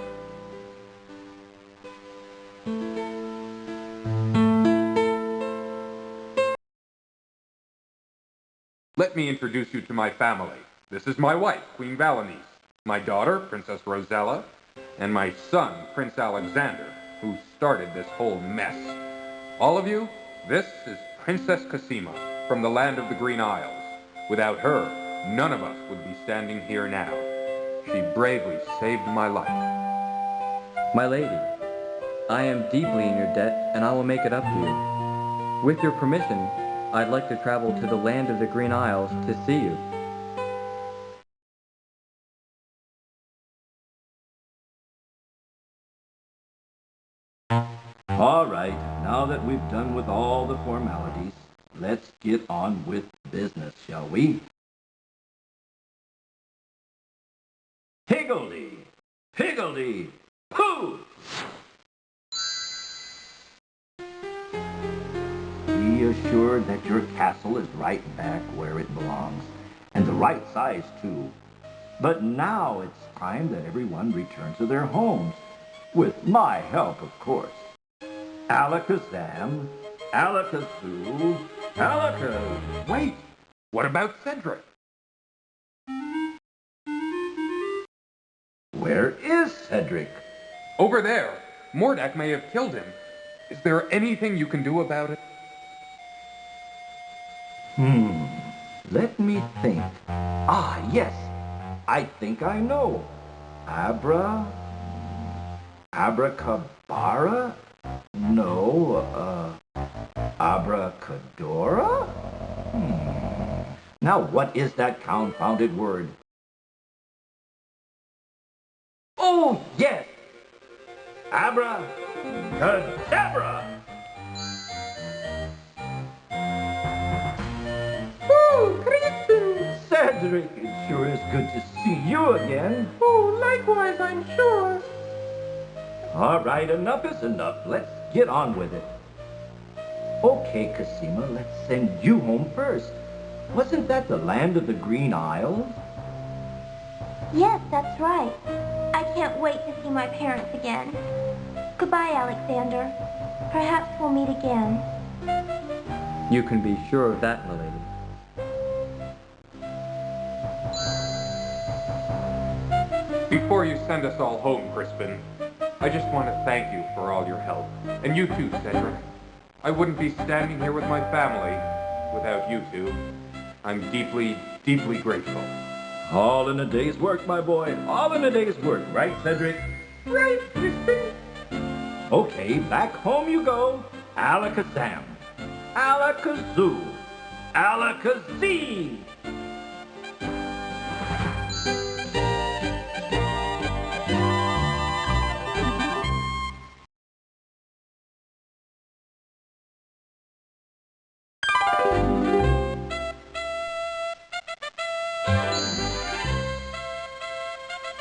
Let me introduce you to my family. This is my wife, Queen Valanice, my daughter, Princess Rosella, and my son, Prince Alexander, who started this whole mess. All of you, this is Princess Cosima from the land of the Green Isles. Without her, none of us would be standing here now. She bravely saved my life. My lady, I am deeply in your debt, and I will make it up to you. With your permission, I'd like to travel to the land of the Green Isles to see you. All right, now that we've done with all the formalities, let's get on with business, shall we? Higgledy, higgledy, pooh! Be assured that your castle is right back where it belongs, and the right size too. But now it's time that everyone return to their homes, with my help, of course. Alakazam, Alakazoo, Alakaz. Wait, what about Cedric? Where is Cedric? Over there. Mordak may have killed him. Is there anything you can do about it? Let me think. Ah, yes. I think I know. Abracabara? No, abracadora? Now what is that confounded word? Oh, yes! Abracadabra! Oh, Crispin! Cedric, it sure is good to see you again. Oh, likewise, I'm sure. All right, enough is enough. Let's get on with it. Okay, Cosima, let's send you home first. Wasn't that the land of the Green Isles? Yes, that's right. I can't wait to see my parents again. Goodbye, Alexander. Perhaps we'll meet again. You can be sure of that, my lady. Before you send us all home, Crispin, I just want to thank you for all your help. And you too, Cedric. I wouldn't be standing here with my family without you two. I'm deeply, deeply grateful. All in a day's work, my boy. All in a day's work, right, Cedric? Right, Crispin. Okay, back home you go. Alakazam. Alakazoo. Alakazee.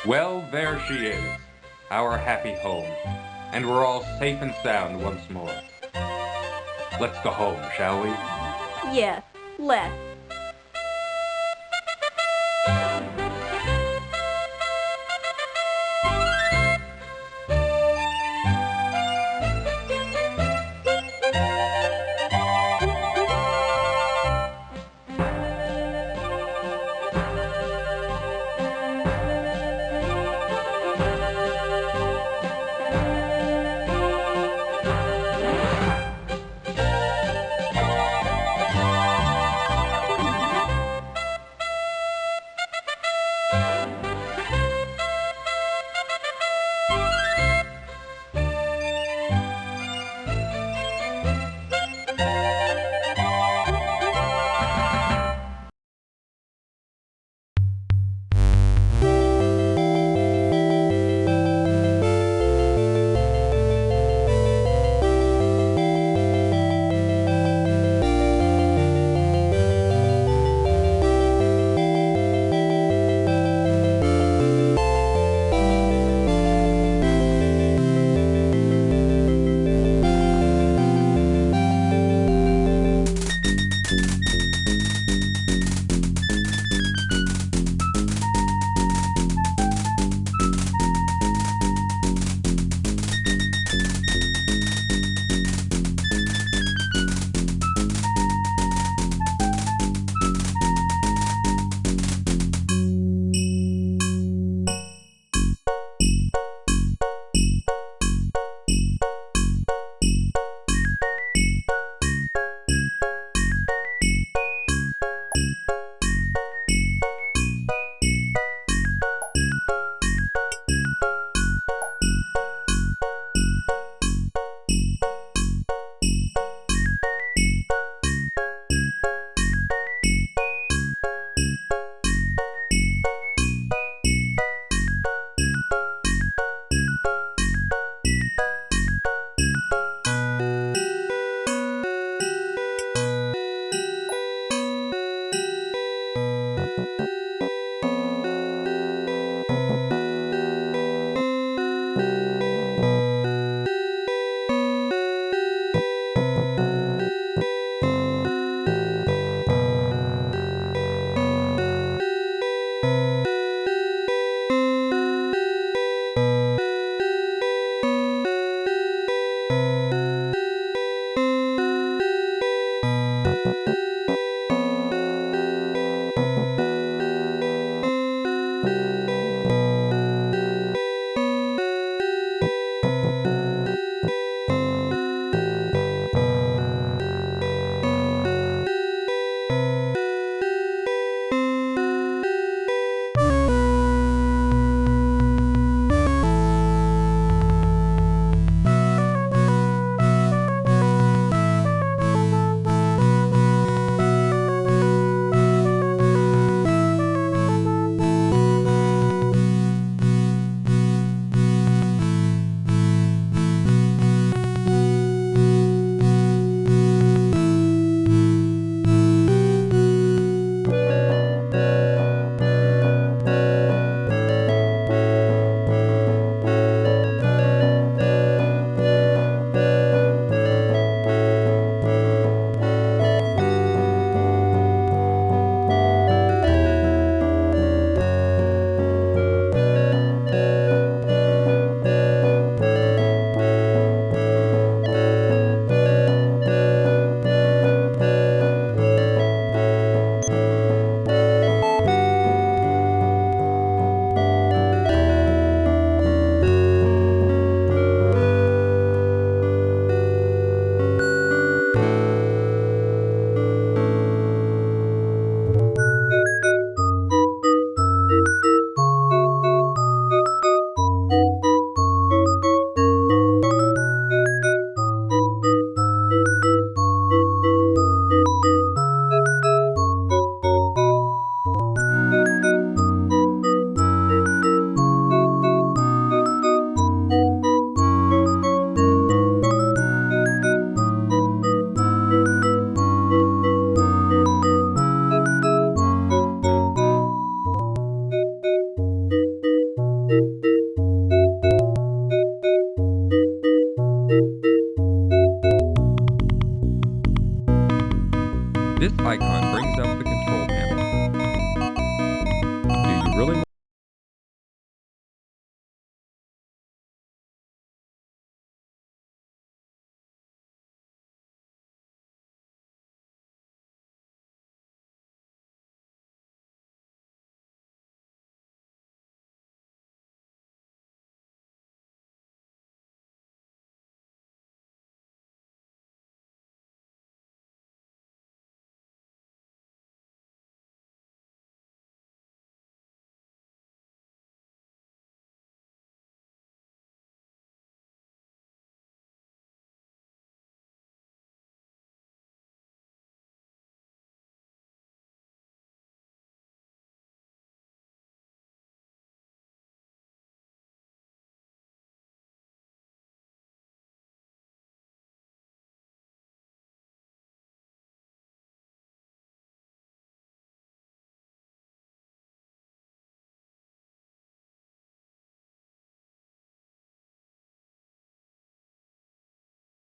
Well, there she is, our happy home, and we're all safe and sound once more. Let's go home, shall we? Yes, let's.